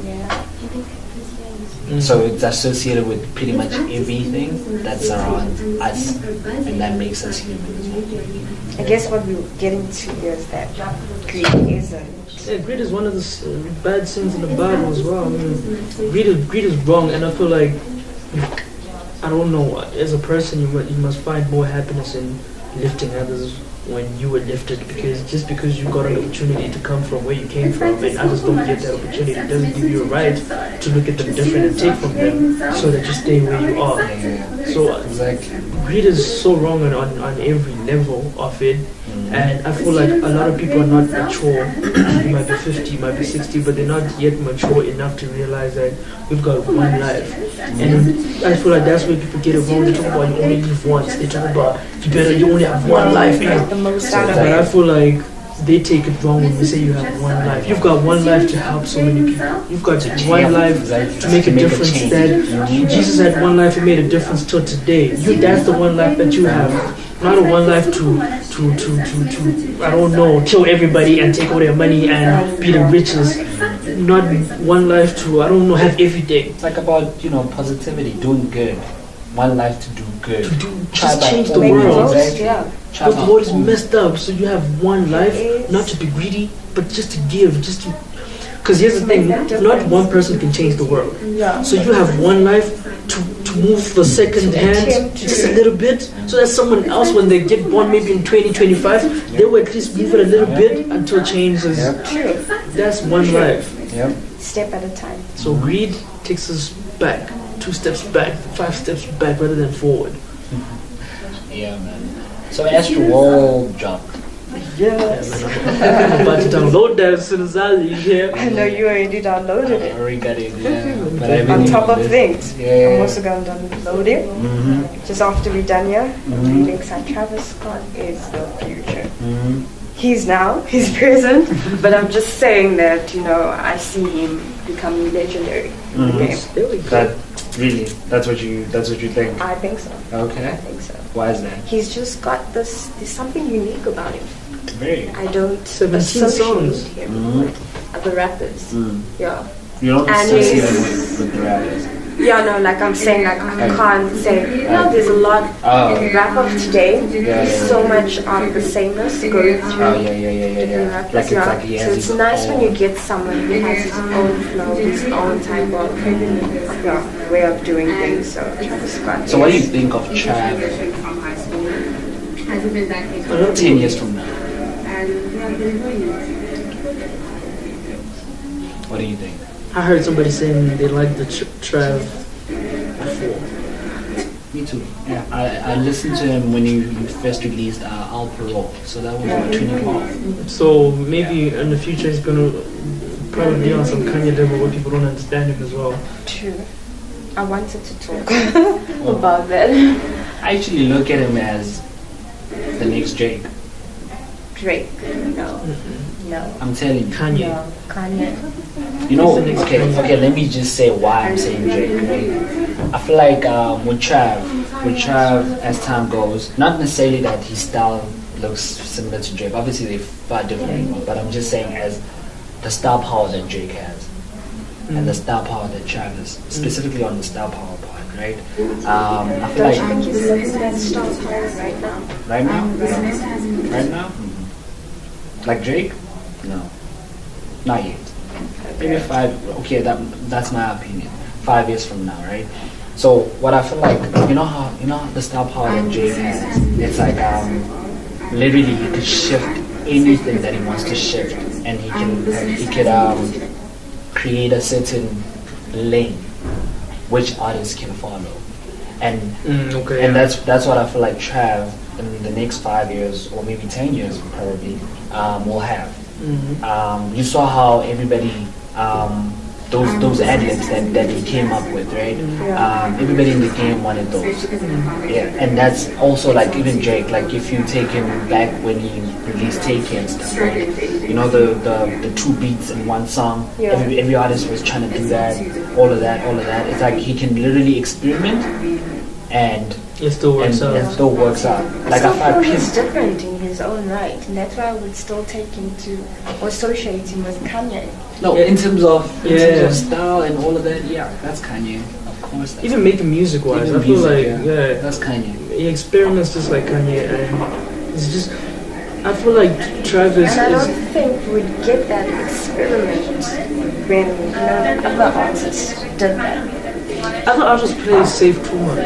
Speaker 3: Yeah.
Speaker 2: so it's associated with pretty much everything that's around us, and that makes us human as well.
Speaker 3: I guess what we're getting to here is that greed isn't.
Speaker 1: Yeah, greed is one of the bad sins in the Bible as well. I mean, greed is wrong, and I feel like I don't know. As a person, you must find more happiness in lifting others when you were lifted, because you got an opportunity to come from where you came from, and others don't get that opportunity. It doesn't give you a right to look at them different and take from them, so that you stay where you are. So
Speaker 2: Exactly.
Speaker 1: greed is so wrong on every level of it. And I feel like a lot of people are not mature. You might be 50, might be 60, but they're not yet mature enough to realize that we've got one life. And I feel like that's where people get it wrong. They talk about you only live once. They talk about you only have one life.
Speaker 3: The most out of
Speaker 1: But I
Speaker 3: it.
Speaker 1: feel like they take it wrong when we say you have one life. You've got one life to help so many people. You've got one life to make a difference. That Jesus had one life, he made a difference till today. That's the one life that you have. Not a one life to I don't know, kill everybody and take all their money and be the richest. Not one life to, I don't know, have everything.
Speaker 2: It's like about, positivity, doing good. One life to do good.
Speaker 1: To do,
Speaker 2: Try
Speaker 1: just
Speaker 2: by
Speaker 1: change the
Speaker 2: all
Speaker 3: Make the
Speaker 2: means,
Speaker 1: world.
Speaker 3: most,
Speaker 2: exactly.
Speaker 3: yeah.
Speaker 2: Try
Speaker 1: But the
Speaker 2: by
Speaker 1: world is
Speaker 2: all means.
Speaker 1: messed up, so you have one life,
Speaker 3: is.
Speaker 1: not to be greedy, but just to give, just to. Because here's the thing, not one person can change the world.
Speaker 3: Yeah.
Speaker 1: So you have one life to move the second hand just a little bit, so that someone else, when they get born, maybe in 2025, they will at least move it a little bit until change is.
Speaker 2: Yep.
Speaker 3: True.
Speaker 1: That's one life.
Speaker 2: Yep.
Speaker 3: Step at a time.
Speaker 1: So greed takes us back, 2 steps back, 5 steps back, rather than forward.
Speaker 2: Yeah, man. So Astroworld dropped.
Speaker 3: Yes.
Speaker 1: I'm about to download that as soon as I leave here.
Speaker 3: I know you already downloaded
Speaker 2: I
Speaker 3: it.
Speaker 2: already got it, yeah. But I
Speaker 3: On
Speaker 2: haven't
Speaker 3: top
Speaker 2: even
Speaker 3: of
Speaker 2: listened.
Speaker 3: things,
Speaker 2: Yeah.
Speaker 3: I'm also going to download it.
Speaker 2: Mm-hmm.
Speaker 3: Just after we're done here, feelings like Travis Scott is the future.
Speaker 2: Mm-hmm.
Speaker 3: He's present, but I'm just saying that, I see him becoming legendary in the game.
Speaker 1: There we go.
Speaker 2: That really, that's what you think.
Speaker 3: I think so. I
Speaker 2: Okay.
Speaker 3: think so.
Speaker 2: Why is that?
Speaker 3: He's just got there's something unique about him.
Speaker 2: Very.
Speaker 3: I don't
Speaker 1: 17
Speaker 3: associate
Speaker 1: songs.
Speaker 3: him
Speaker 2: Mhm.
Speaker 3: with other rappers.
Speaker 2: Mm.
Speaker 3: Yeah.
Speaker 2: You don't
Speaker 3: And
Speaker 2: associate
Speaker 3: he's-
Speaker 2: with the rappers.
Speaker 3: Yeah, no, like I'm saying, like I can't say, there's a lot
Speaker 2: Oh.
Speaker 3: rap of today,
Speaker 2: Yeah.
Speaker 3: so much of the sameness going through.
Speaker 2: Oh yeah.
Speaker 3: Different rappers,
Speaker 2: Like it's
Speaker 3: yeah.
Speaker 2: like he
Speaker 3: So
Speaker 2: has
Speaker 3: it's
Speaker 2: his
Speaker 3: nice when you
Speaker 2: own-
Speaker 3: get someone who has his own flow, his own type of way of doing things. So Travis Scott.
Speaker 2: So what do you
Speaker 3: is-
Speaker 2: think of Trav
Speaker 4: Has it been back in?
Speaker 2: 10 years from now? What do you think?
Speaker 1: I heard somebody saying they liked the Trav before.
Speaker 2: Me too. Yeah, I listened to him when he first released Al Parole, so that was what, 2012.
Speaker 1: So maybe in the future he's gonna probably be on some Kanye level where people don't understand him as well.
Speaker 3: True. I wanted to talk about that.
Speaker 2: I actually look at him as the next Drake.
Speaker 3: Drake. No. No.
Speaker 2: I'm telling you.
Speaker 1: Kanye.
Speaker 3: No. Kanye.
Speaker 2: You know,
Speaker 1: He's the next
Speaker 2: okay,
Speaker 1: Kanye.
Speaker 2: okay. Let me just say why I'm saying Drake. Right? I feel like with Trav, as time goes, not necessarily that his style looks similar to Drake. Obviously, they're far different. But I'm just saying as the star power that Drake has, and the star power that Trav has, specifically on the star power part, right? I feel
Speaker 3: Don't you
Speaker 2: like
Speaker 3: think he's living that star power right now?
Speaker 2: right now, right now, like Drake, no, not yet. Maybe 5. Okay, that's my opinion. 5 years from now, right? So what I feel like, you know how the star power that Drake has, it's like literally he could shift anything that he wants to shift, and he could create a certain lane which artists can follow, and
Speaker 1: Okay.
Speaker 2: and that's what I feel like Trav in the next 5 years or maybe 10 years probably will have. You saw how everybody those ad-libs that he came up with, right? Everybody in the game wanted those. Yeah, and that's also like even Drake, like if you take him back when he released Take Care and stuff, right? You know the 2 beats in one song.
Speaker 3: Yeah.
Speaker 2: Every artist was trying to do that, all of that. It's like he can literally experiment and
Speaker 1: It still works out.
Speaker 2: it still works out. Like
Speaker 3: I
Speaker 2: I
Speaker 3: still
Speaker 2: find
Speaker 3: feel he's
Speaker 2: people.
Speaker 3: different in his own right, and that's why I would still take him to or associate him with Kanye.
Speaker 2: No,
Speaker 1: Yeah.
Speaker 2: in terms of
Speaker 1: Yeah.
Speaker 2: style and all of that, yeah, that's Kanye, of course. That's
Speaker 1: Even making music wise,
Speaker 2: Even
Speaker 1: I feel
Speaker 2: music,
Speaker 1: like
Speaker 2: yeah. That's Kanye.
Speaker 1: he experiments just like Kanye, and it's just. I feel like Travis
Speaker 3: And I
Speaker 1: is.
Speaker 3: don't think we'd get that experiment when other artists did that.
Speaker 1: Other artists play safe too much.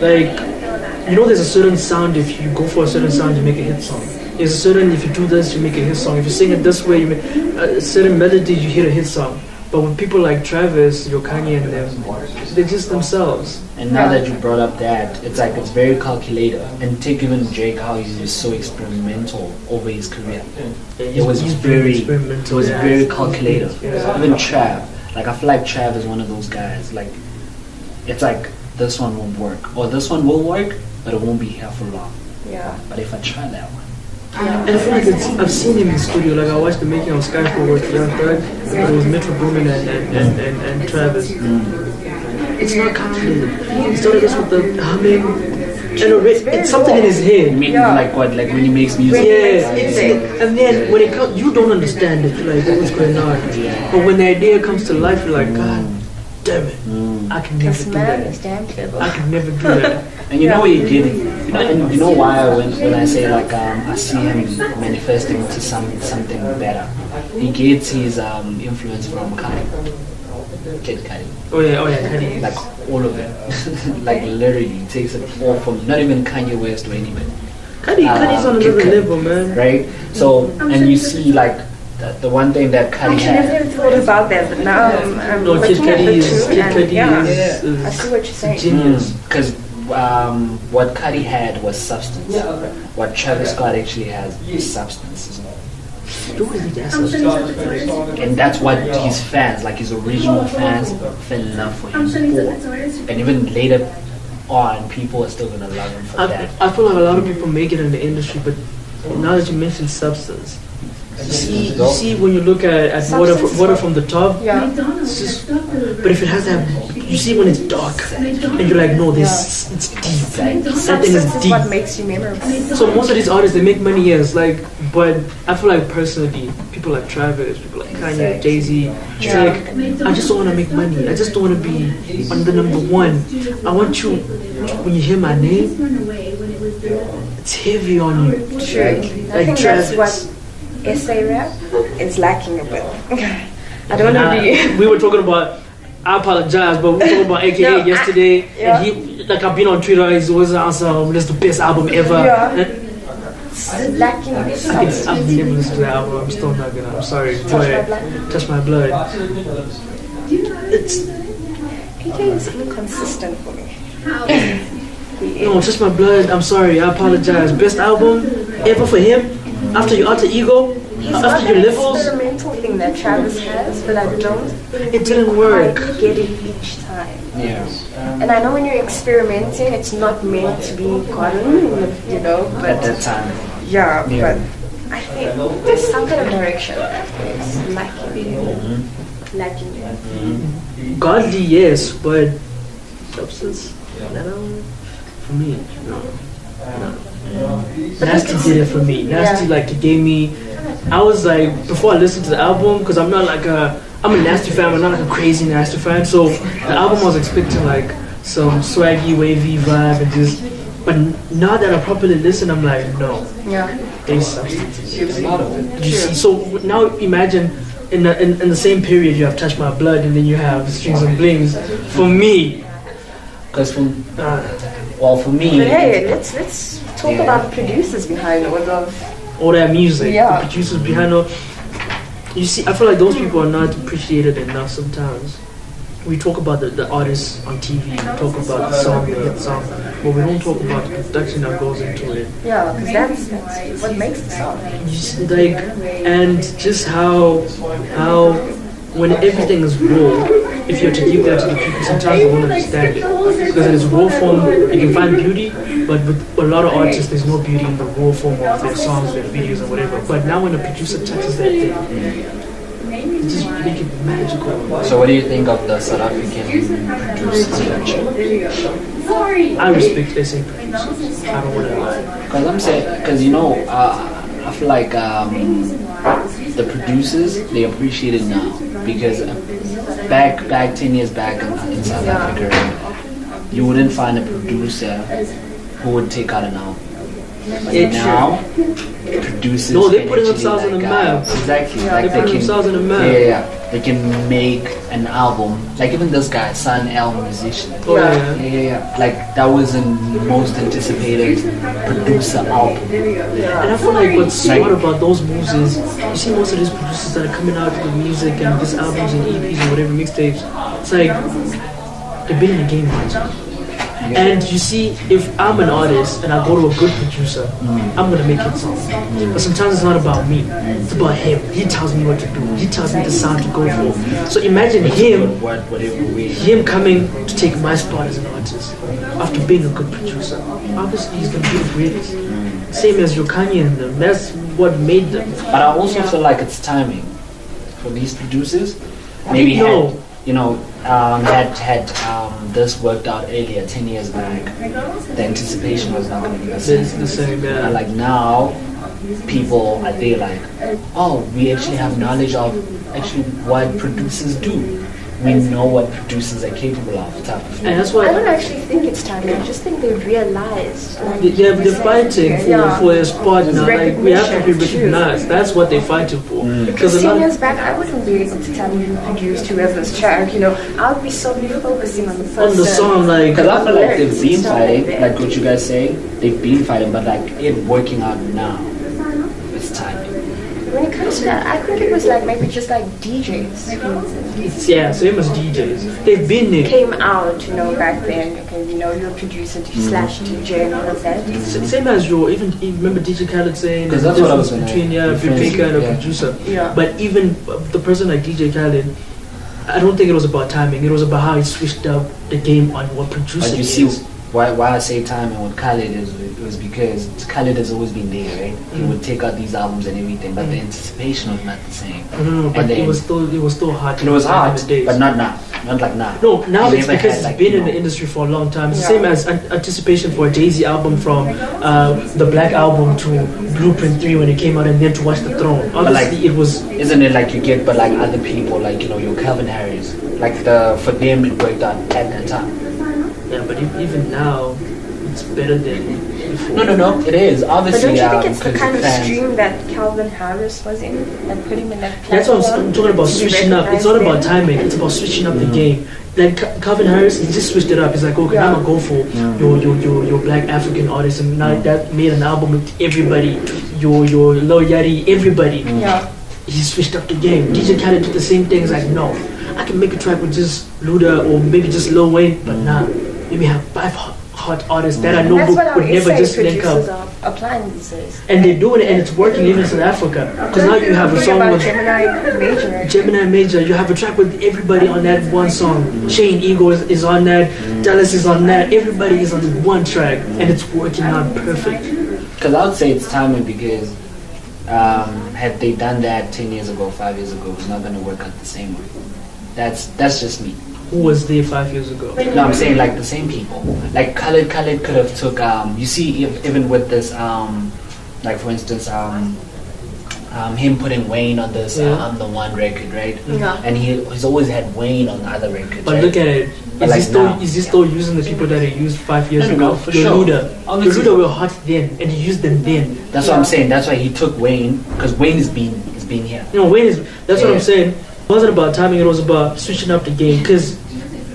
Speaker 1: Like, there's a certain sound. If you go for a certain sound, you make a hit song. There's a certain, if you do this, you make a hit song. If you sing it this way, you make a certain melody, you hit a hit song. But with people like Travis, Kanye and them, they're just themselves.
Speaker 2: And now that you brought up that, it's like it's very calculated. And take even Drake, how he was so experimental over his career. It was very calculated. Even Trav, like I feel like Trav is one of those guys. Like it's like this one won't work, or this one will work, but it won't be here for long.
Speaker 3: Yeah.
Speaker 2: But if I try that one.
Speaker 1: And I feel like I've seen him in studio. Like I watched the making of Skyfall with Young Thug. It was Metro Boomin and Travis. It's not calculated. He started us with the humming. And it's something in his head.
Speaker 2: You mean like what? Like when he makes music?
Speaker 1: Yeah. And then when it comes, you don't understand it. You're like, what's going on? But when the idea comes to life, you're like, God damn it. I can never do that. I can never do that.
Speaker 2: And you know what he did? You know why when I say like I see him manifesting into something better. He gets his influence from Kid Cudi.
Speaker 1: Oh yeah, Cudi.
Speaker 2: Like all of it. Like literally he takes it all from not even Kanye West or anybody.
Speaker 1: Cudi's on another level, man.
Speaker 2: Right? So and you see like the one thing that Cudi had.
Speaker 3: I never thought about that, but now I'm
Speaker 1: Kid
Speaker 3: looking at
Speaker 1: Cudi
Speaker 3: the
Speaker 1: is
Speaker 3: two, and
Speaker 1: I
Speaker 3: see what you're saying.
Speaker 1: genius.
Speaker 2: Because what Cudi had was substance. What Travis Scott actually has is substance as well. And that's what his fans, like his original fans, fell in love for him for. And even later on, people are still gonna love him for that.
Speaker 1: I feel like a lot of people make it in the industry, but now that you mentioned substance, you see when you look at water from the top, it's just, but if it has that, you see when it's dark, and you're like, no, this it's deep. That thing is deep.
Speaker 3: What makes you memorable?
Speaker 1: So most of these artists, they make money, yes, like, but I feel like personally, people like Travis, people like Kanye, Jay-Z, like, I just don't want to make money. I just don't want to be on the number one. I want you, when you hear my name, it's heavy on you.
Speaker 3: True. I think that's what essay rap is lacking a bit. I don't want to be.
Speaker 1: We were talking about. I apologize, but we were talking about AKA yesterday, and he, like I've been on Twitter, he's always answering, "That's the best album ever."
Speaker 3: It's lacking.
Speaker 1: I've never listened to that album. I'm still not gonna. I'm sorry, Touch My Blood. It's.
Speaker 3: AKA is inconsistent for me.
Speaker 1: No, Touch My Blood. I'm sorry. I apologize. Best album ever for him. After your alter ego, after your levels.
Speaker 3: Experimental thing that Travis has, but I don't.
Speaker 1: It didn't work.
Speaker 3: I get it each time.
Speaker 2: Yeah.
Speaker 3: And I know when you're experimenting, it's not meant to be gotten, you know. But
Speaker 2: At that time.
Speaker 3: yeah, but I think there's some kind of direction that is lacking. Lacking.
Speaker 1: Godly, yes, but substance, no, for me, no. Nasty did it for me. Nasty, like, it gave me. I was like, before I listened to the album, because I'm not like I'm a Nasty fan, but not like a crazy Nasty fan. So the album I was expecting like some swaggy, wavy vibe, and just. But now that I properly listen, I'm like, no.
Speaker 3: Yeah.
Speaker 1: There's substance.
Speaker 2: A lot of it.
Speaker 1: You see, so now imagine in the same period you have Touch My Blood, and then you have Strings and Blings. For me,
Speaker 2: because for me.
Speaker 3: But hey, let's talk about the producers behind
Speaker 1: all that music,
Speaker 3: Yeah.
Speaker 1: the producers behind it. You see, I feel like those people are not appreciated enough sometimes. We talk about the artists on TV, we talk about the song, the hit song, but we don't talk about the production that goes into it.
Speaker 3: Yeah, because that's what makes the song.
Speaker 1: You see, like, and just how when everything is raw, if you have to give that to the people, sometimes they won't understand it. Because in its raw form, you can find beauty, but with a lot of artists, there's no beauty in the raw form of their songs, their videos, and whatever. But now when a producer touches that thing, it just make it magical.
Speaker 2: So what do you think of the South African producers culture?
Speaker 1: I respect SA producers. I don't want to lie.
Speaker 2: Because I'm saying, because you know, I feel like the producers, they appreciate it now. Because back 10 years back in South Africa, you wouldn't find a producer who would take out an album. But now, producers
Speaker 1: No, they're
Speaker 2: can
Speaker 1: putting
Speaker 2: actually,
Speaker 1: themselves in
Speaker 2: like,
Speaker 1: the map.
Speaker 2: Exactly.
Speaker 1: Yeah,
Speaker 2: like
Speaker 1: they're putting themselves in the map.
Speaker 2: Yeah. They can make an album. Like even this guy, Sun L Musician.
Speaker 1: Oh, yeah.
Speaker 2: Like that was the most anticipated producer album.
Speaker 1: And I feel like what's smart about those moves is, you see most of these producers that are coming out with music and these albums and EPs and whatever mixtapes, it's like, they've been in the game once. And you see, if I'm an artist and I go to a good producer, I'm gonna make hit songs. But sometimes it's not about me; it's about him. He tells me what to do. He tells me the sound to go for. So imagine him coming to take my spot as an artist after being a good producer. Obviously, he's gonna be the greatest. Same as your Kanye and them. That's what made them.
Speaker 2: But I also feel like it's timing for these producers. Maybe had this worked out earlier, 10 years back, the anticipation was not going to be the same.
Speaker 1: It's the same, yeah.
Speaker 2: And like now, people, I feel like, oh, we actually have knowledge of actually what producers do. We know what producers are capable of, type of thing.
Speaker 1: And that's why
Speaker 3: I don't actually think it's timing. I just think they realized. Like,
Speaker 1: they're fighting for a spot now. Like, we have to be recognized. That's what they're fighting for.
Speaker 3: Because 10 years back, I wouldn't be able to tell you who produced whoever's track. You know, I would be solely focusing on the person.
Speaker 1: On the song, like.
Speaker 2: Because I feel like they've been fighting, like what you guys saying, they've been fighting, but like it working out now, it's timing.
Speaker 3: When it comes to that, I think it was like maybe just like DJs.
Speaker 1: Yeah, same as DJs. They've been there.
Speaker 3: Came out, you know, back then. Okay, you know, you're a producer slash DJ and all of that.
Speaker 1: Same as your, even remember DJ Khaled saying
Speaker 2: the
Speaker 1: difference between a maker and a producer.
Speaker 3: Yeah.
Speaker 1: But even the person like DJ Khaled, I don't think it was about timing. It was about how he switched up the game on what producing
Speaker 2: But you see, why I say timing with Khaled is it was because Khaled has always been there, right? He would take out these albums and everything, but the anticipation was not the same.
Speaker 1: No, but it was still hard.
Speaker 2: It was hard, but not now. Not like now.
Speaker 1: No, now it's because
Speaker 2: like,
Speaker 1: it's been in the industry for a long time. It's the same as anticipation for a Jay-Z album from the Black Album to Blueprint 3 when it came out, and then to Watch the Throne. Obviously,
Speaker 2: like,
Speaker 1: it was.
Speaker 2: Isn't it like you get, but like other people, like you know, your Calvin Harris, like for them it worked out at that time.
Speaker 1: Yeah, but even now, it's better than before.
Speaker 2: No, it is obviously.
Speaker 3: But don't you think it's the kind of stream that Calvin Harris was in that put him in that platform?
Speaker 1: That's what I'm talking about, switching up. It's not about timing, it's about switching up the game. Like Calvin Harris, he just switched it up. He's like, okay, I'm gonna go for your black African artist, and now that made an album with everybody, your Lil Yachty, everybody.
Speaker 3: Yeah.
Speaker 1: He switched up the game. DJ Khaled did the same thing. He's like, no, I can make a track with just Luda or maybe just Lil Wayne, but nah, maybe have 5 hot artists that I know would never just link up.
Speaker 3: Applying these days.
Speaker 1: And they're doing it, and it's working even in South Africa. Because now you have a song with Gemini Major. You have a track with everybody on that one song. Shane Ego is on that. Dallas is on that. Everybody is on one track, and it's working out perfect.
Speaker 2: Because I would say it's timing because had they done that 10 years ago, 5 years ago, it's not going to work out the same way. That's just me.
Speaker 1: Who was there 5 years ago?
Speaker 2: No, I'm saying like the same people. Like Khaled could have took you see even with this like for instance him putting Wayne on this I'm the One record, right?
Speaker 3: Yeah.
Speaker 2: And he's always had Wayne on the other records.
Speaker 1: But
Speaker 2: right?
Speaker 1: look at it. Is he still using the people that he used 5 years ago?
Speaker 2: No, for sure.
Speaker 1: Luda were hot then, and he used them then.
Speaker 2: That's what I'm saying. That's why he took Wayne, because Wayne has been here.
Speaker 1: You know, Wayne is. That's what I'm saying. It wasn't about timing. It was about switching up the game. Because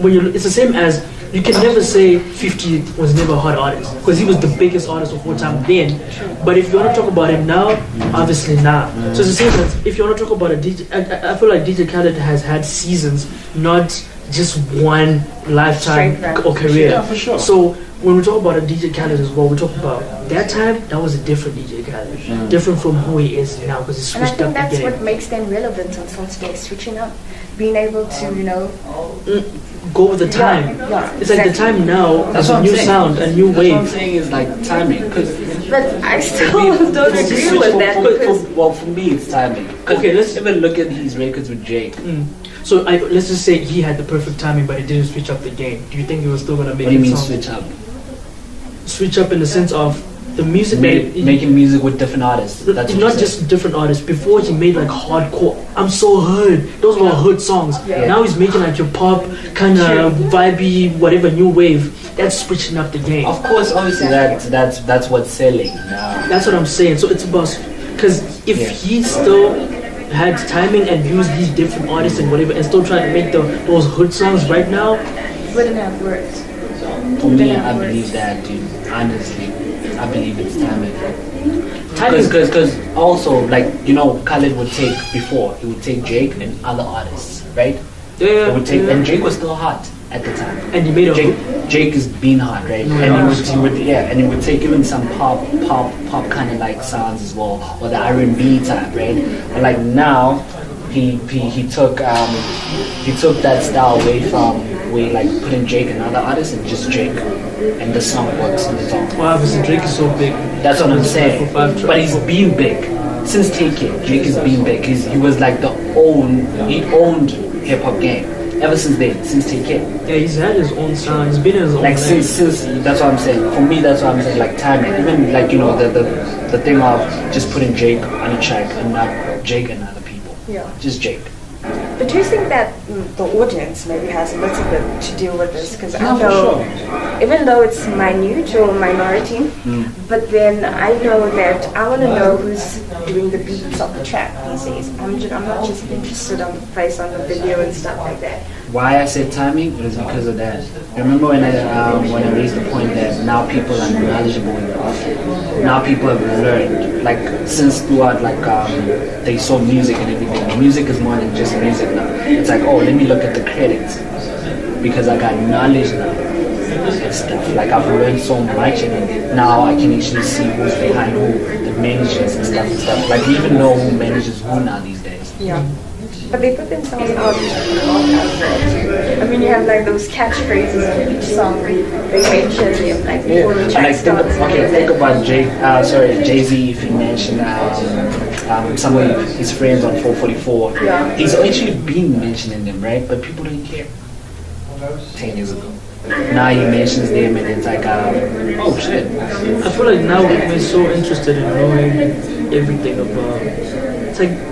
Speaker 1: it's the same as you can never say 50 was never a hot artist because he was the biggest artist of all time then. But if you want to talk about him now, obviously not. So it's the same as if you want to talk about a DJ. I feel like DJ Khaled has had seasons, not just one lifetime or career.
Speaker 2: Yeah, for sure.
Speaker 1: So when we talk about a DJ Khaled as well, we talk about that time. That was a different DJ Khaled, different from who he is now because he switched up the game.
Speaker 3: And I think that's what makes them relevant until today, switching up, being able to
Speaker 1: go with the time.
Speaker 3: Yeah,
Speaker 1: it's like the time now.
Speaker 2: That's
Speaker 1: is a new sound, a new wave.
Speaker 2: What I'm saying is like timing.
Speaker 3: But I still don't agree with that.
Speaker 2: Well, for me, it's timing.
Speaker 1: Okay, let's
Speaker 2: even look at his records with Jake.
Speaker 1: So let's just say he had the perfect timing, but he didn't switch up the game. Do you think he was still gonna make?
Speaker 2: What do you mean switch up?
Speaker 1: Switch up in the sense of the music.
Speaker 2: Making music with different artists. That's
Speaker 1: not just different artists. Before he made like hardcore. I'm so hood. Those were hood songs. Yeah. Now he's making like your pop kind of vibey, whatever new wave. That's switching up the game.
Speaker 2: Of course, obviously that's what's selling.
Speaker 1: That's what I'm saying. So it's about because if he still had timing and used these different artists and whatever, and still trying to make those hood songs right now,
Speaker 3: wouldn't have worked.
Speaker 2: For me, I believe that, dude. Honestly, I believe it's timing. Because also, like, you know, Khaled would take, before, he would take Jake and other artists, right?
Speaker 1: Yeah.
Speaker 2: He would take, and Jake was still hot. at the time.
Speaker 1: And he made a
Speaker 2: Jake is being hard, right?
Speaker 1: Yeah.
Speaker 2: And he would take even some pop kind of like sounds as well, or the R&B type, right? But like now, he took that style away from like putting Jake and other artists and just Jake, and the song works on its own.
Speaker 1: Wow, because Drake is so big.
Speaker 2: That's what I'm saying. But he's been big since Take It. Drake has been big. He was like he owned hip hop game. Ever since then, since Take It.
Speaker 1: Yeah, he's had his own sound. He's been in his own.
Speaker 2: Like since that's what I'm saying. For me, that's what I'm saying. Like timing, even like the thing of just putting Jake on a track and not Jake and other people.
Speaker 3: Yeah.
Speaker 2: Just Jake.
Speaker 3: But do you think that the audience maybe has a little bit to deal with this? Because I
Speaker 2: No, for
Speaker 3: know,
Speaker 2: sure.
Speaker 3: even though it's minute or minority, but then I know that I want to know who's doing the beats of the track these days. I'm not just interested on the face on the video and stuff like that.
Speaker 2: Why I said timing is because of that. Remember when I raised the point that now people are knowledgeable enough. Now people have learned, like since throughout they saw music and everything. Music is more than just music now. It's like, oh, let me look at the credits because I got knowledge now and stuff. Like I've learned so much, and now I can actually see who's behind who, the managers and stuff. Like we even know who manages who now these days.
Speaker 3: Yeah. But they put themselves out as well. I mean, you have like those catchphrases in each song. They mention them like before the track starts.
Speaker 2: Think about Jay-Z. If he mentioned some of his friends on 444,
Speaker 3: Yeah.
Speaker 2: he's actually been mentioning them, right? But people didn't care 10 years ago. Now he mentions them, and it's like, oh shit.
Speaker 1: I feel like now we're so interested in knowing everything about. It's like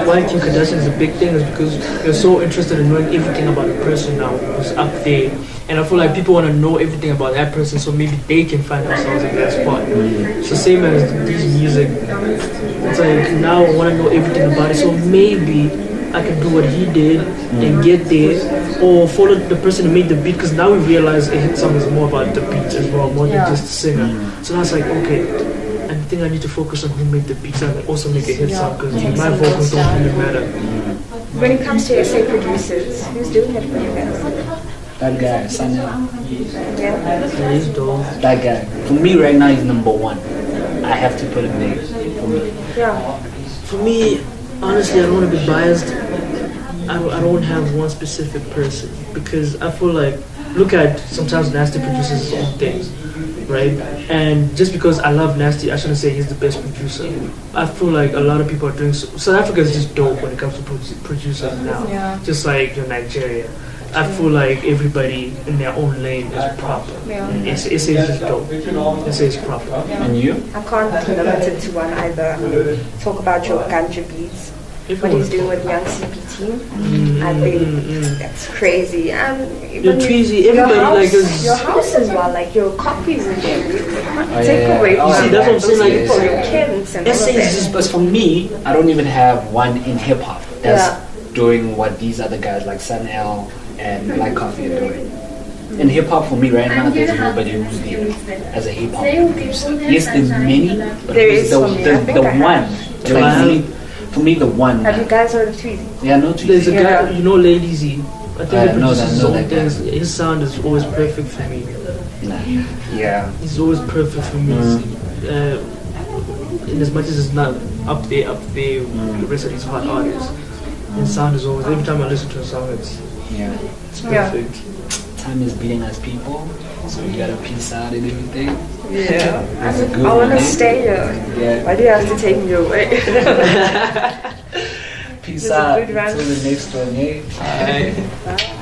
Speaker 1: why Kim Kardashian is a big thing is because you're so interested in knowing everything about the person now who's up there. And I feel like people want to know everything about that person so maybe they can find themselves in that spot. It's the same as this music. It's like now I want to know everything about it so maybe I can do what he did and get there, or follow the person who made the beat, because now we realize a hit song is more about the beat as well, more than just the singer. So now it's like, okay, I think I need to focus on who made the beats and also make a hit song, because my vocals don't really matter.
Speaker 3: When it comes to SA producers, who's doing it for you guys?
Speaker 2: That guy, Sanya.
Speaker 3: Yeah.
Speaker 1: He's dope.
Speaker 2: That guy. For me right now, he's number one. I have to put him there for me.
Speaker 3: Yeah.
Speaker 1: For me, honestly, I don't want to be biased. I don't have one specific person, because I feel like, look at sometimes Nasty produces his own things, right? And just because I love Nasty, I shouldn't say he's the best producer. I feel like a lot of people are doing South Africa is just dope when it comes to producers now.
Speaker 3: Yeah.
Speaker 1: Just like Nigeria. I feel like everybody in their own lane is proper.
Speaker 3: Yeah.
Speaker 1: It's just dope. SA is proper.
Speaker 2: And you?
Speaker 3: I can't limit it to one either. Talk about your ganja beats. What he's doing with Young CPT, I think that's crazy. And
Speaker 1: You're Tweezy, everybody
Speaker 3: your house as well, like your copies in there. You can't take
Speaker 2: yeah.
Speaker 3: away
Speaker 2: Oh,
Speaker 3: from
Speaker 2: see,
Speaker 1: that's what I'm saying, like,
Speaker 3: people, your kids and all of
Speaker 2: SA is
Speaker 3: that.
Speaker 2: just, but for me, I don't even have one in hip hop that's doing what these other guys like Sun L and Like Coffee are doing. In hip hop, for me right now, there's nobody who's there as a hip hop producer. Yes, there's many, but
Speaker 3: There
Speaker 2: who's
Speaker 3: is
Speaker 2: the
Speaker 3: for me. I think I
Speaker 2: one?
Speaker 3: have.
Speaker 2: Like, for me, the one.
Speaker 3: Have you guys heard of Tweezy?
Speaker 2: Yeah, no
Speaker 1: There's a
Speaker 2: Tweezy.
Speaker 1: guy, Lady Z. I think he
Speaker 2: know
Speaker 1: produces
Speaker 2: that-
Speaker 1: his
Speaker 2: know
Speaker 1: own
Speaker 2: that guy.
Speaker 1: things. His sound is always perfect for me.
Speaker 2: Nah. Yeah.
Speaker 1: He's always perfect for me. In as much as it's not up there with the rest of these hot artists. His sound is always, every time I listen to a song, it's
Speaker 2: Yeah.
Speaker 1: perfect.
Speaker 2: Time is beating us people, so we gotta peace out and everything.
Speaker 3: Yeah.
Speaker 2: That's a good
Speaker 3: I want
Speaker 2: one,
Speaker 3: to
Speaker 2: eh?
Speaker 3: stay here.
Speaker 2: Yeah.
Speaker 3: Why do you have to take me away?
Speaker 2: Peace
Speaker 3: There's a
Speaker 2: out.
Speaker 3: good run.
Speaker 2: Until the next one, eh?
Speaker 3: Bye.